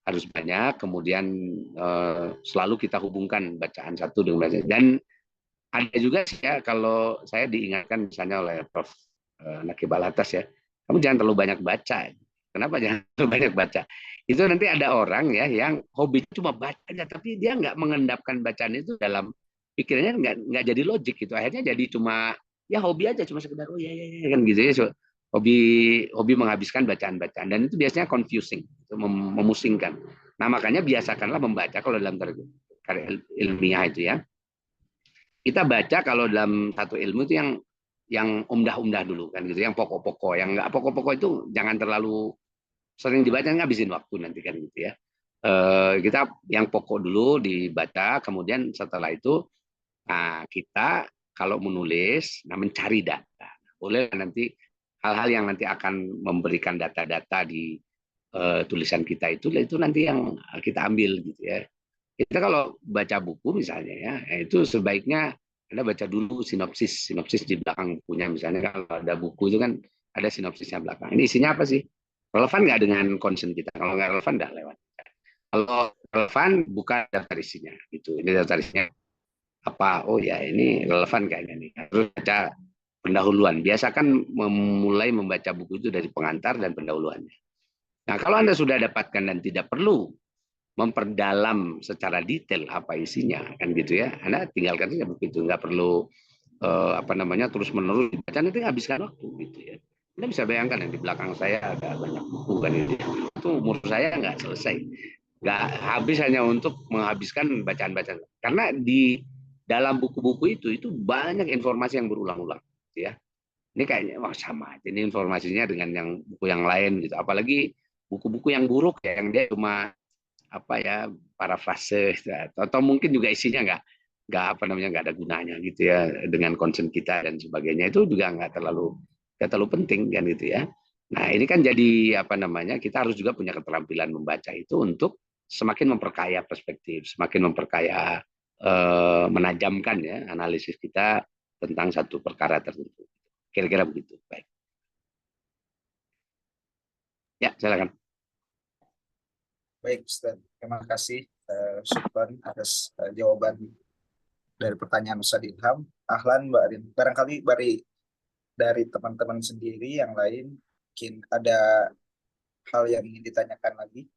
harus banyak, kemudian selalu kita hubungkan bacaan satu dengan bacaan. Dan ada juga sih ya, kalau saya diingatkan misalnya oleh Prof. Nakib Alatas ya, kamu jangan terlalu banyak baca. Kenapa jangan terlalu banyak baca? Itu nanti ada orang ya yang hobi cuma bacanya, tapi dia nggak mengendapkan bacaan itu dalam pikirannya, nggak jadi logik gitu. Akhirnya jadi cuma ya hobi aja, cuma sekedar oh ya ya, ya kan gitu ya. So, hobi hobi menghabiskan bacaan-bacaan dan itu biasanya confusing, memusingkan. Nah makanya biasakanlah membaca kalau dalam karya ilmiah itu ya. Kita baca kalau dalam satu ilmu itu yang umdah-umdah dulu kan gitu, yang pokok-pokok, yang nggak pokok-pokok itu jangan terlalu sering dibaca, ngabisin waktu nanti kan gitu ya. Kita yang pokok dulu dibaca, kemudian setelah itu nah, kita kalau menulis, nah mencari data, boleh nanti hal-hal yang nanti akan memberikan data-data di tulisan kita itu nanti yang kita ambil gitu ya. Kita kalau baca buku misalnya ya, itu sebaiknya Anda baca dulu sinopsis di belakang bukunya. Misalnya kalau ada buku itu kan ada sinopsisnya belakang. Ini isinya apa sih? Relevan nggak dengan concern kita? Kalau nggak relevan, dah lewat. Kalau relevan, buka daftar isinya. Gitu. Ini daftar isinya apa? Oh ya, ini relevan kayaknya nih. Terus baca pendahuluan. Biasakan memulai membaca buku itu dari pengantar dan pendahuluannya. Nah, kalau Anda sudah dapatkan dan tidak perlu memperdalam secara detail apa isinya kan gitu ya, Anda tinggalkan saja buku itu, nggak perlu terus menerus dibaca, nanti habiskan waktu gitu ya. Anda bisa bayangkan yang di belakang saya ada banyak buku kan itu umur saya nggak selesai, nggak habis hanya untuk menghabiskan bacaan-bacaan, karena di dalam buku-buku itu banyak informasi yang berulang-ulang gitu ya. Ini kayaknya wah sama aja ini informasinya dengan yang buku yang lain gitu, apalagi buku-buku yang buruk ya, yang dia cuma apa ya parafrase atau mungkin juga isinya nggak ada gunanya gitu ya dengan concern kita dan sebagainya, itu juga nggak terlalu penting kan gitu ya. Nah ini kan jadi kita harus juga punya keterampilan membaca itu untuk semakin memperkaya perspektif, semakin memperkaya menajamkan ya analisis kita tentang satu perkara tertentu. Kira-kira begitu. Baik. Ya silakan. Baik, Ustaz. Terima kasih Syukron atas jawaban dari pertanyaan Ustaz Ilham. Ahlan, Mbak Arin. Barangkali dari teman-teman sendiri yang lain, mungkin ada hal yang ingin ditanyakan lagi.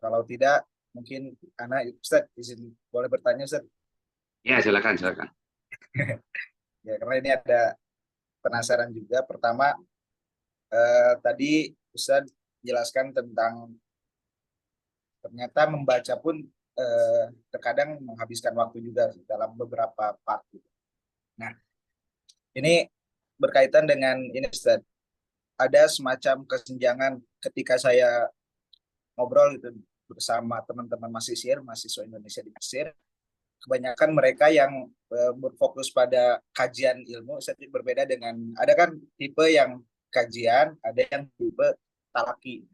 Kalau tidak, mungkin anak Ustaz izin boleh bertanya Ustaz. Ya, silakan, silakan. Ya, karena ini ada penasaran juga. Pertama, tadi Ustaz jelaskan tentang ternyata membaca pun terkadang menghabiskan waktu juga dalam beberapa part. Nah, ini berkaitan dengan ini Ustaz. Ada semacam kesenjangan ketika saya ngobrol gitu bersama teman-teman mahasiswa Indonesia di Mesir. Kebanyakan mereka yang berfokus pada kajian ilmu, berbeda dengan ada kan tipe yang kajian, ada yang tipe talaki.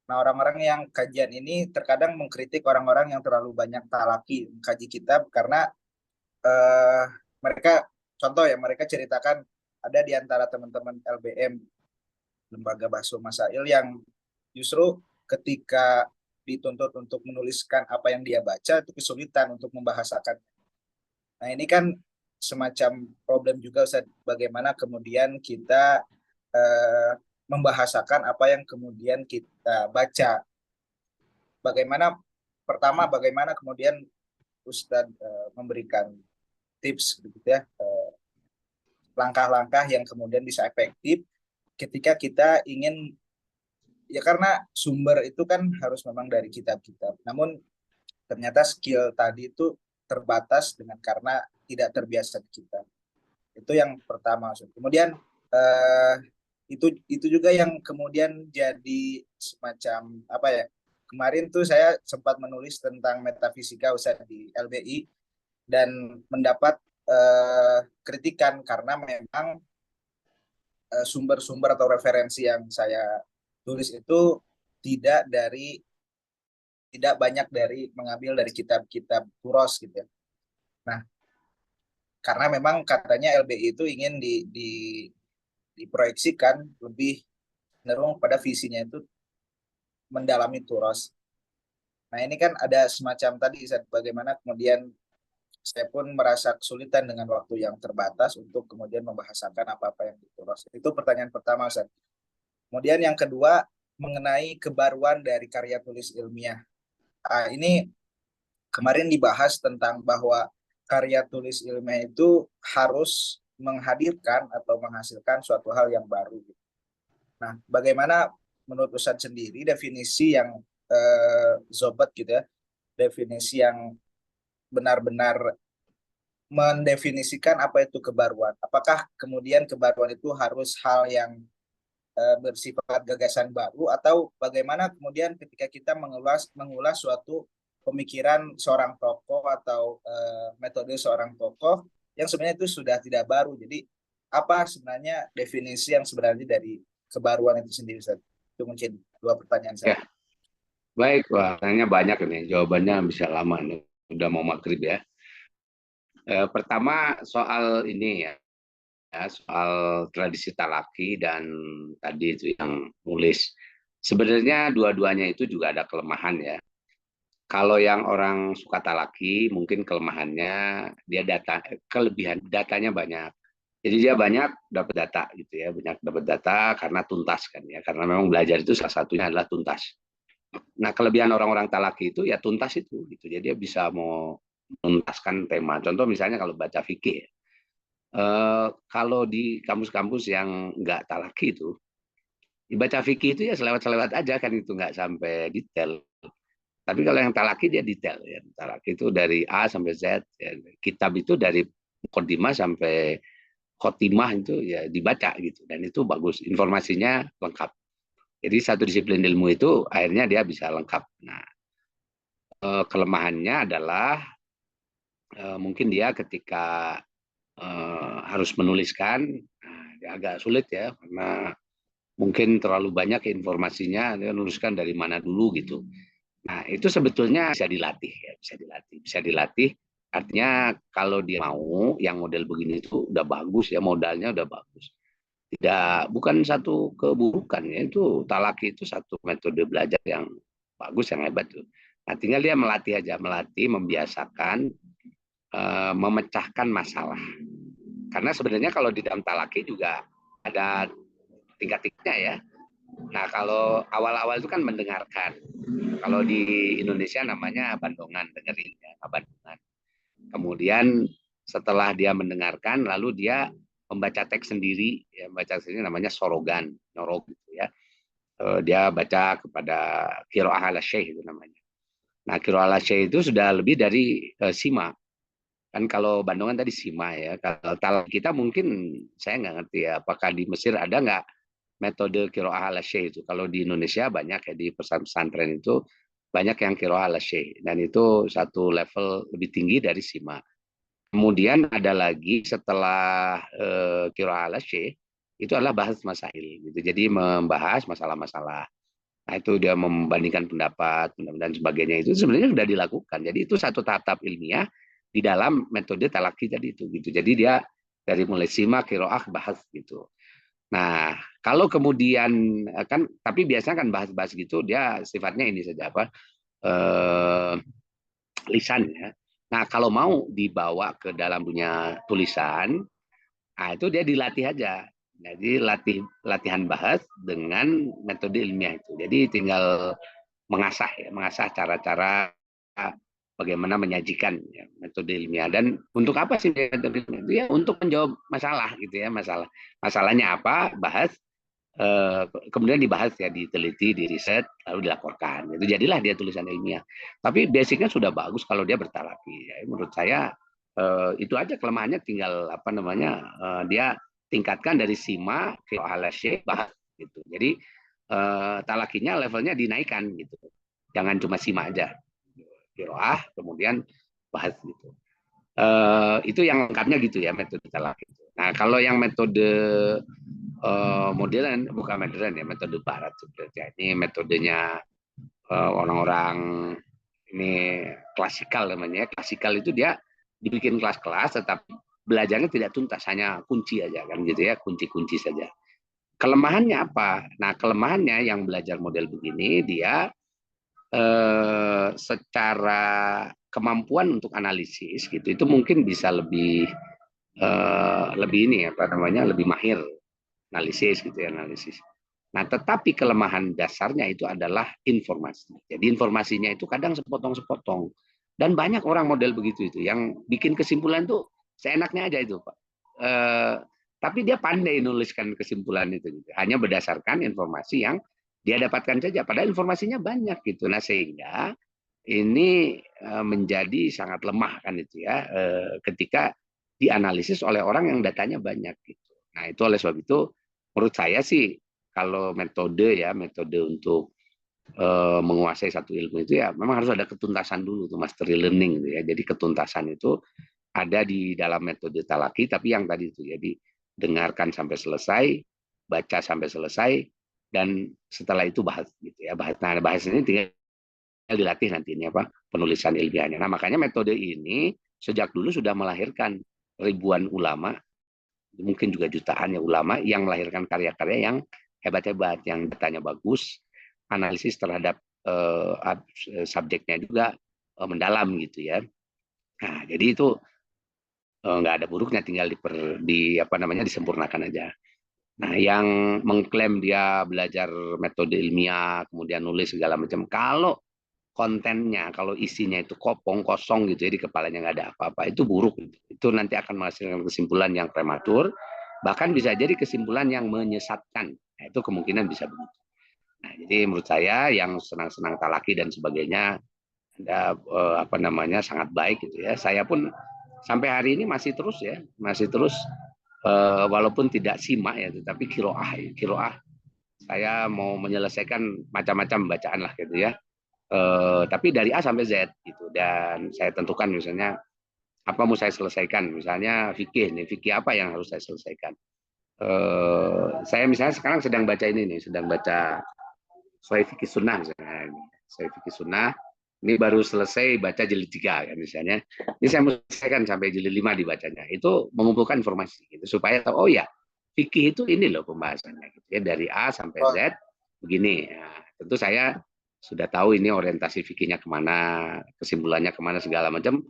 Nah, orang-orang yang kajian ini terkadang mengkritik orang-orang yang terlalu banyak talaki mengkaji kitab karena mereka, contoh ya, mereka ceritakan ada di antara teman-teman LBM, Lembaga Bahasa Masail, yang justru ketika dituntut untuk menuliskan apa yang dia baca itu kesulitan untuk membahasakan. Nah, ini kan semacam problem juga Ustaz, bagaimana kemudian kita membahasakan apa yang kemudian kita baca. Bagaimana kemudian Ustaz memberikan tips gitu ya, langkah-langkah yang kemudian bisa efektif ketika kita ingin, ya karena sumber itu kan harus memang dari kitab-kitab. Namun ternyata skill tadi itu terbatas karena tidak terbiasa di kitab. Itu yang pertama. Kemudian itu juga yang kemudian jadi semacam apa ya? Kemarin tuh saya sempat menulis tentang metafisika Ustaz di LBI dan mendapat kritikan karena memang sumber-sumber atau referensi yang saya tulis itu tidak banyak mengambil dari kitab-kitab Turos gitu ya. Nah, karena memang katanya LBI itu ingin diproyeksikan lebih cenderung pada visinya itu mendalami Turos. Nah, ini kan ada semacam tadi bagaimana kemudian saya pun merasa kesulitan dengan waktu yang terbatas untuk kemudian membahasakan apa-apa yang di Turos. Itu pertanyaan pertama, Ustaz. Kemudian yang kedua mengenai kebaruan dari karya tulis ilmiah. Ini kemarin dibahas tentang bahwa karya tulis ilmiah itu harus menghadirkan atau menghasilkan suatu hal yang baru. Nah, bagaimana menurut Ustadz sendiri definisi yang zobat gitu ya, definisi yang benar-benar mendefinisikan apa itu kebaruan? Apakah kemudian kebaruan itu harus hal yang bersifat gagasan baru, atau bagaimana kemudian ketika kita mengulas suatu pemikiran seorang tokoh atau metode seorang tokoh yang sebenarnya itu sudah tidak baru. Jadi apa sebenarnya definisi yang sebenarnya dari kebaruan itu sendiri, Ustaz? Itu mungkin dua pertanyaan saya. Ya. Baik, pertanyaannya banyak ini. Jawabannya bisa lama nih. Udah mau maghrib ya. Pertama soal ini ya, soal tradisi talaki dan tadi itu yang nulis. Sebenarnya dua-duanya itu juga ada kelemahan ya. Kalau yang orang suka talaki, mungkin kelemahannya dia kelebihan datanya banyak. Jadi dia banyak dapat data gitu ya, banyak dapat data karena tuntas kan ya, karena memang belajar itu salah satunya adalah tuntas. Nah, kelebihan orang-orang talaki itu ya tuntas itu gitu. Jadi dia bisa mau menuntaskan tema. Contoh misalnya kalau baca fikih, kalau di kampus-kampus yang nggak talaki itu, dibaca fikih itu ya selewat-selewat aja kan, itu nggak sampai detail. Tapi kalau yang talaki dia detail ya. Talaki itu dari A sampai Z. Ya. Kitab itu dari muqaddimah sampai khotimah itu ya dibaca gitu. Dan itu bagus. Informasinya lengkap. Jadi satu disiplin ilmu itu akhirnya dia bisa lengkap. Nah, kelemahannya adalah mungkin dia ketika harus menuliskan, dia agak sulit ya. Karena mungkin terlalu banyak informasinya, dia menuliskan dari mana dulu gitu. Nah, itu sebetulnya bisa dilatih ya, bisa dilatih. Artinya kalau dia mau yang model begini itu udah bagus ya, modalnya udah bagus. Bukan satu keburukan ya, itu talaki itu satu metode belajar yang bagus, yang hebat tuh. Artinya dia melatih aja, membiasakan memecahkan masalah. Karena sebenarnya kalau di dalam talaki juga ada tingkat-tingkatnya ya. Nah, kalau awal-awal itu kan mendengarkan. Kalau di Indonesia namanya bandongan, dengerin ya, bandongan. Kemudian setelah dia mendengarkan, lalu dia membaca teks sendiri, ya, membaca sendiri namanya sorogan, norog gitu ya. Dia baca kepada qiraah ala syekh itu namanya. Nah, qiraah ala syekh itu sudah lebih dari sima. Kan kalau bandongan tadi sima ya. Kalau kita mungkin saya nggak ngerti ya, apakah di Mesir ada nggak metode qiraah ala syekh itu. Kalau di Indonesia banyak ya, di pesantren itu banyak yang qiraah ala syekh, dan itu satu level lebih tinggi dari sima. Kemudian ada lagi setelah qiraah ala syekh itu adalah bahas masail gitu. Jadi membahas masalah-masalah. Nah, itu dia membandingkan pendapat dan sebagainya, itu sebenarnya sudah dilakukan. Jadi itu satu tahap-tahap ilmiah di dalam metode talaki tadi itu gitu. Jadi dia dari mulai sima, qiraah, bahas gitu. Nah, kalau kemudian kan, tapi biasanya kan bahas-bahas gitu dia sifatnya ini saja apa, lisan ya. Nah, kalau mau dibawa ke dalam dunia tulisan, nah itu dia dilatih aja. Jadi latihan bahas dengan metode ilmiah itu. Jadi tinggal mengasah ya, mengasah cara-cara bagaimana menyajikan ya, metode ilmiah. Dan untuk apa sih metode ilmiah itu? Ya untuk menjawab masalah gitu ya, masalahnya apa, bahas, kemudian dibahas ya, diteliti, diriset, lalu dilaporkan. Itu jadilah dia tulisan ilmiah. Tapi basicnya sudah bagus kalau dia bertalaki. Ya, menurut saya itu aja kelemahannya, tinggal apa namanya, dia tingkatkan dari sima ke alasy, bahas gitu. Jadi talakinya levelnya dinaikkan gitu. Jangan cuma sima aja. Qiraah kemudian bahas gitu. Itu yang lengkapnya gitu ya, metode talaki. Nah, kalau yang metode modern, bukan modern ya, metode barat sebenarnya. Ini metodenya orang-orang ini klasikal namanya. Klasikal itu dia dibikin kelas-kelas, tetapi belajarnya tidak tuntas, hanya kunci aja kan gitu ya, kunci-kunci saja. Kelemahannya apa? Nah, kelemahannya yang belajar model begini, dia secara kemampuan untuk analisis gitu, itu mungkin bisa lebih ini apa namanya, lebih mahir analisis gitu ya, analisis. Nah, tetapi kelemahan dasarnya itu adalah informasi. Jadi informasinya itu kadang sepotong-sepotong. Dan banyak orang model begitu itu, yang bikin kesimpulan tuh seenaknya aja itu, Pak. Tapi dia pandai nuliskan kesimpulan itu gitu. Hanya berdasarkan informasi yang dia dapatkan saja. Padahal informasinya banyak gitu. Nah, sehingga ini menjadi sangat lemah kan itu ya, ketika dianalisis oleh orang yang datanya banyak gitu. Nah, itu oleh sebab itu menurut saya sih, kalau metode untuk menguasai satu ilmu itu ya memang harus ada ketuntasan dulu tuh, mastery learning gitu ya. Jadi ketuntasan itu ada di dalam metode talaki, tapi yang tadi itu jadi dengarkan sampai selesai, baca sampai selesai, dan setelah itu bahas gitu ya, bahas. Nah, bahas ini tinggal dilatih nanti ini apa, penulisan ilmiahnya. Nah, makanya metode ini sejak dulu sudah melahirkan ribuan ulama, mungkin juga jutaan ya ulama yang melahirkan karya-karya yang hebat-hebat, yang datanya bagus, analisis terhadap subjeknya juga mendalam gitu ya. Nah, jadi itu nggak ada buruknya, tinggal disempurnakan aja. Nah, yang mengklaim dia belajar metode ilmiah, kemudian nulis segala macam, kalau kontennya, kalau isinya itu kopong, kosong gitu ya, di kepalanya nggak ada apa-apa, itu buruk. Itu nanti akan menghasilkan kesimpulan yang prematur, bahkan bisa jadi kesimpulan yang menyesatkan. Nah, itu kemungkinan bisa begitu. Nah, jadi menurut saya yang senang-senang talaki dan sebagainya, ada sangat baik gitu ya. Saya pun sampai hari ini masih terus walaupun tidak simak ya, tetapi kiroah. Saya mau menyelesaikan macam-macam bacaan lah gitu ya. Tapi dari A sampai Z gitu, dan saya tentukan misalnya apa mau saya selesaikan, misalnya fikih apa yang harus saya selesaikan. Saya misalnya sekarang sedang baca Sahih Fikih Sunnah misalnya. Sahih Fikih Sunnah ini baru selesai baca jilid 3 kan misalnya. Ini saya selesaikan sampai jilid 5 dibacanya. Itu mengumpulkan informasi gitu, supaya tahu, oh ya, fikih itu ini loh pembahasannya gitu ya, dari A sampai Z begini. Nah, tentu saya sudah tahu ini orientasi fikihnya kemana, kesimpulannya kemana, segala macam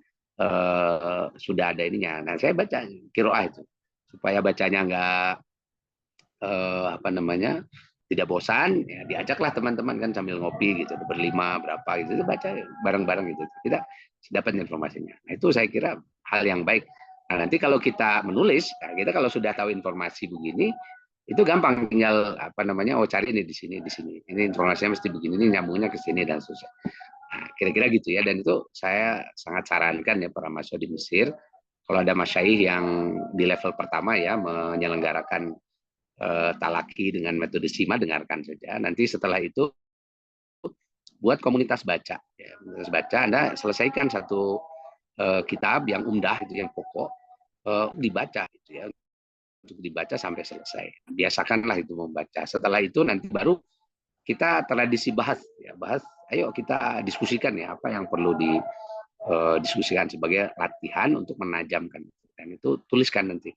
sudah ada ininya. Nah, saya baca qiraah itu supaya bacanya nggak tidak bosan, ya diajaklah teman-teman kan sambil ngopi gitu, berlima berapa gitu, baca bareng-bareng gitu. Kita dapat informasinya. Nah, itu saya kira hal yang baik. Nah, nanti kalau kita menulis, nah, kita kalau sudah tahu informasi begini, itu gampang, tinggal apa namanya, oh cari ini di sini, di sini. Ini informasinya mesti begini, ini nyambungnya ke sini dan seterusnya. Nah, kira-kira gitu ya. Dan itu saya sangat sarankan ya para mahasiswa di Mesir, kalau ada masyaikh yang di level pertama ya menyelenggarakan talaki dengan metode SIMA, dengarkan saja. Nanti setelah itu buat komunitas baca. Ya, komunitas baca, Anda selesaikan satu kitab yang umdah, itu yang pokok, dibaca, gitu ya, untuk dibaca sampai selesai. Biasakanlah itu membaca. Setelah itu nanti baru kita tradisi bahas, ya bahas. Ayo kita diskusikan ya apa yang perlu didiskusikan sebagai latihan untuk menajamkan. Dan itu tuliskan nanti.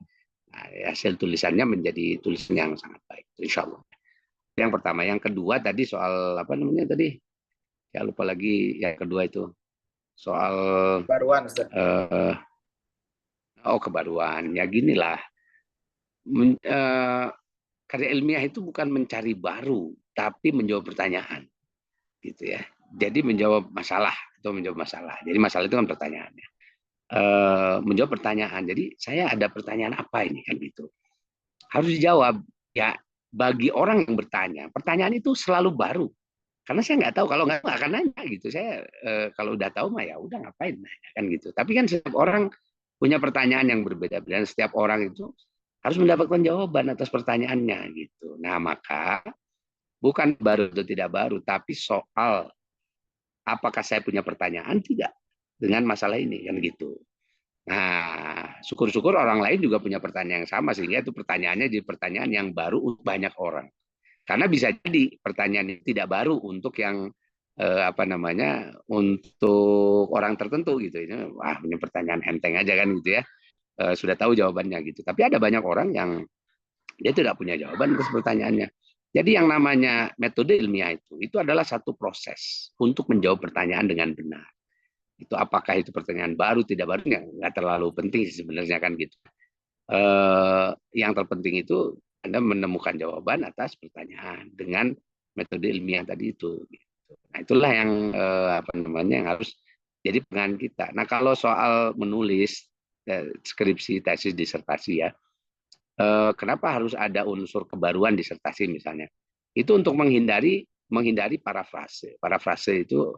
Nah, hasil tulisannya menjadi tulisan yang sangat baik, insya Allah. Yang pertama, yang kedua tadi soal apa namanya tadi? Ya lupa lagi. Yang kedua itu soal Baruan, Ustaz. Kebaruan. Ya ginilah, karya ilmiah itu bukan mencari baru, tapi menjawab pertanyaan, gitu ya. Jadi menjawab masalah atau menjawab masalah. Jadi masalah itu kan pertanyaannya. Menjawab pertanyaan. Jadi saya ada pertanyaan apa ini kan gitu. Harus dijawab. Ya bagi orang yang bertanya, pertanyaan itu selalu baru. Karena saya nggak tahu, kalau nggak akan nanya gitu. Saya kalau udah tahu mah ya udah ngapain nanya kan gitu. Tapi kan setiap orang punya pertanyaan yang berbeda dan setiap orang itu harus mendapatkan jawaban atas pertanyaannya gitu. Nah, maka bukan baru atau tidak baru, tapi soal apakah saya punya pertanyaan tidak dengan masalah ini kan gitu. Nah, syukur-syukur orang lain juga punya pertanyaan yang sama, sehingga itu pertanyaannya jadi pertanyaan yang baru untuk banyak orang. Karena bisa jadi pertanyaan ini tidak baru untuk yang apa namanya, untuk orang tertentu gitu. Ini wah, punya pertanyaan enteng aja kan gitu ya. Sudah tahu jawabannya gitu. Tapi ada banyak orang yang dia tidak punya jawaban atas pertanyaannya. Jadi yang namanya metode ilmiah itu adalah satu proses untuk menjawab pertanyaan dengan benar. Itu apakah itu pertanyaan baru tidak baru yang nggak terlalu penting sebenarnya kan gitu. Yang terpenting itu Anda menemukan jawaban atas pertanyaan dengan metode ilmiah tadi itu. Gitu. Nah itulah yang apa namanya yang harus jadi pegangan kita. Nah kalau soal menulis skripsi, tesis, disertasi ya, kenapa harus ada unsur kebaruan disertasi misalnya? Itu untuk menghindari parafrase. Parafrase itu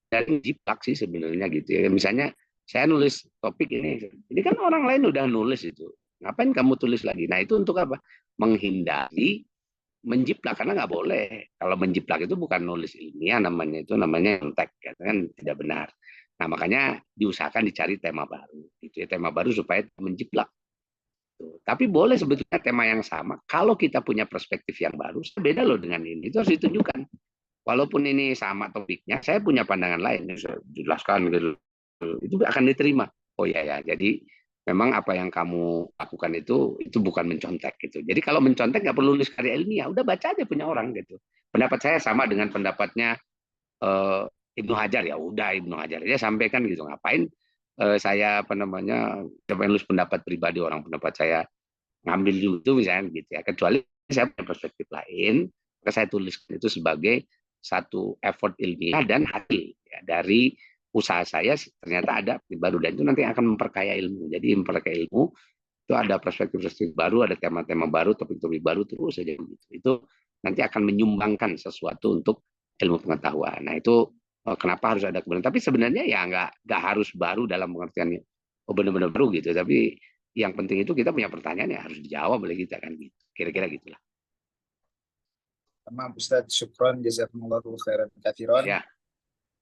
dari jiplak sih sebenarnya gitu ya. Misalnya saya nulis topik ini kan orang lain udah nulis itu. Ngapain kamu tulis lagi? Nah itu untuk apa? Menghindari menjiplak, karena nggak boleh. Kalau menjiplak itu bukan nulis ilmiah namanya, itu namanya nyontek, kan tidak benar. Nah makanya diusahakan dicari tema baru, gitu ya, tema baru supaya menjiplak. Tapi boleh sebetulnya tema yang sama. Kalau kita punya perspektif yang baru, beda loh dengan ini. Itu harus ditunjukkan. Walaupun ini sama topiknya, saya punya pandangan lain. Saya jelaskan gitu. Itu akan diterima. Oh iya ya, jadi memang apa yang kamu lakukan itu bukan mencontek gitu. Jadi kalau mencontek nggak perlu nulis karya ilmiah, udah baca aja punya orang gitu. Pendapat saya sama dengan pendapatnya eh, Ibnu Hajar, ya udah Ibnu Hajar dia sampaikan gitu. Ngapain saya apa namanya nulis pendapat pribadi orang, pendapat saya ngambil itu misalnya gitu ya. Kecuali saya punya perspektif lain, maka saya tuliskan itu sebagai satu effort ilmiah dan hasil ya, dari usaha saya ternyata ada baru, dan itu nanti akan memperkaya ilmu. Jadi memperkaya ilmu itu ada perspektif-perspektif baru, ada tema-tema baru, topik-topik baru terus saja gitu. Itu nanti akan menyumbangkan sesuatu untuk ilmu pengetahuan. Nah itu kenapa harus ada kebenaran. Tapi sebenarnya ya nggak harus baru dalam pengertiannya oh benar-benar baru gitu. Tapi yang penting itu kita punya pertanyaan ya harus dijawab oleh kita kan gitu. Kira-kira gitulah. Maaf Ustaz, syukron jazakumullahu khairan katsiran. Ya.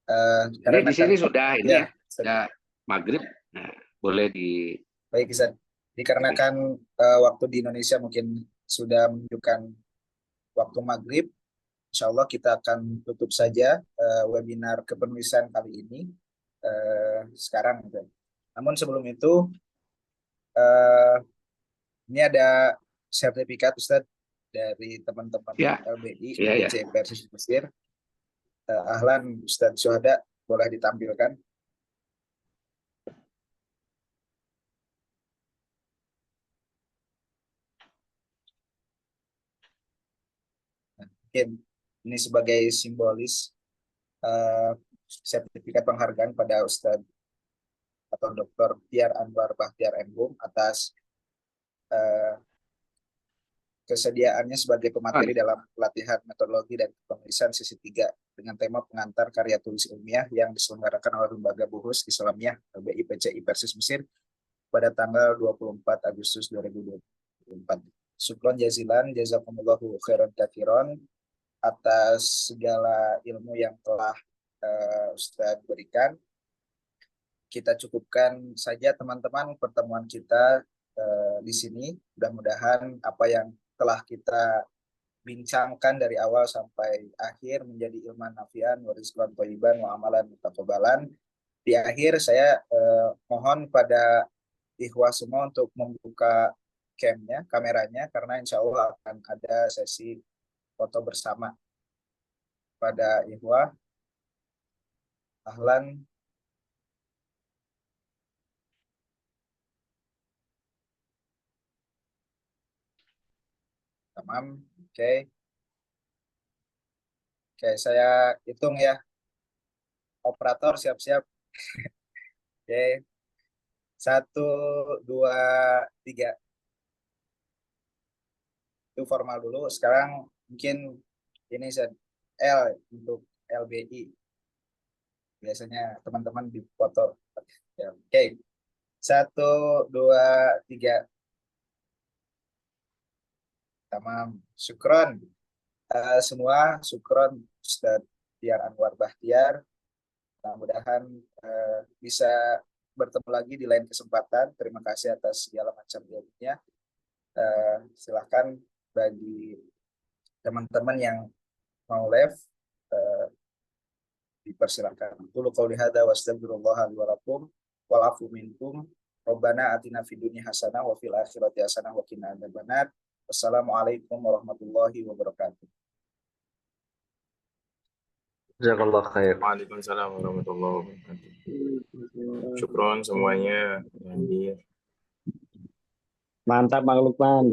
Ini Karena di sini sudah ini ya, sudah maghrib. Nah, boleh di baik Ustaz. Dikarenakan waktu di Indonesia mungkin sudah menunjukkan waktu maghrib, insya Allah kita akan tutup saja webinar kepenulisan kali ini sekarang. Namun sebelum itu, ini ada sertifikat Ustaz dari teman-teman Ya. LBI, Ya. Persis Mesir. Ahlan Ustaz Syuhada, boleh ditampilkan. mungkin ini sebagai simbolis sertifikat penghargaan pada Ustadz atau Dr. Tiar Anwar Bahtiar MHum atas kesediaannya sebagai pemateri dalam pelatihan metodologi dan penulisan sesi 3 dengan tema pengantar karya tulis ilmiah yang diselenggarakan oleh Lembaga Buhus Islamiyah LBI PCI Persis Mesir pada tanggal 24 Agustus 2024. Syukron jazilan, jazakumullahu khairan katsiran atas segala ilmu yang telah Ustadz berikan. Kita cukupkan saja teman-teman pertemuan kita di sini. Mudah-mudahan apa yang telah kita bincangkan dari awal sampai akhir menjadi ilman nafian wa rizqan thayyiban wa amalan mutaqabbalan. Di akhir saya mohon pada ikhwah semua untuk membuka kameranya karena insya Allah akan ada sesi foto bersama. Pada ikhwah, ahlan. Tamam, oke. Oke, saya hitung ya. Operator siap-siap. Oke. 1, 2, 3. Itu formal dulu. Sekarang mungkin ini L untuk LBI. Biasanya teman-teman di foto. Ya, oke. 1, 2, 3. Tamam. Syukron. Semua syukron Ustadz Tiar Anwar Bahtiar. Mudah-mudahan bisa bertemu lagi di lain kesempatan. Terima kasih atas segala macam ilmunya. Silakan bagi teman-teman yang mau live dipersilakan. Qul qouli hadza wa astaghfirullah li wa lakum wal afu minkum. Rabbana atina fid dunya hasanah wa fil akhirati hasanah wa qina adzabannar. Wassalamualaikum warahmatullahi wabarakatuh. Jazakallah khair. Waalaikumsalam warahmatullahi wabarakatuh. Syukron semuanya yang hadir. Mantap Bang Lukman.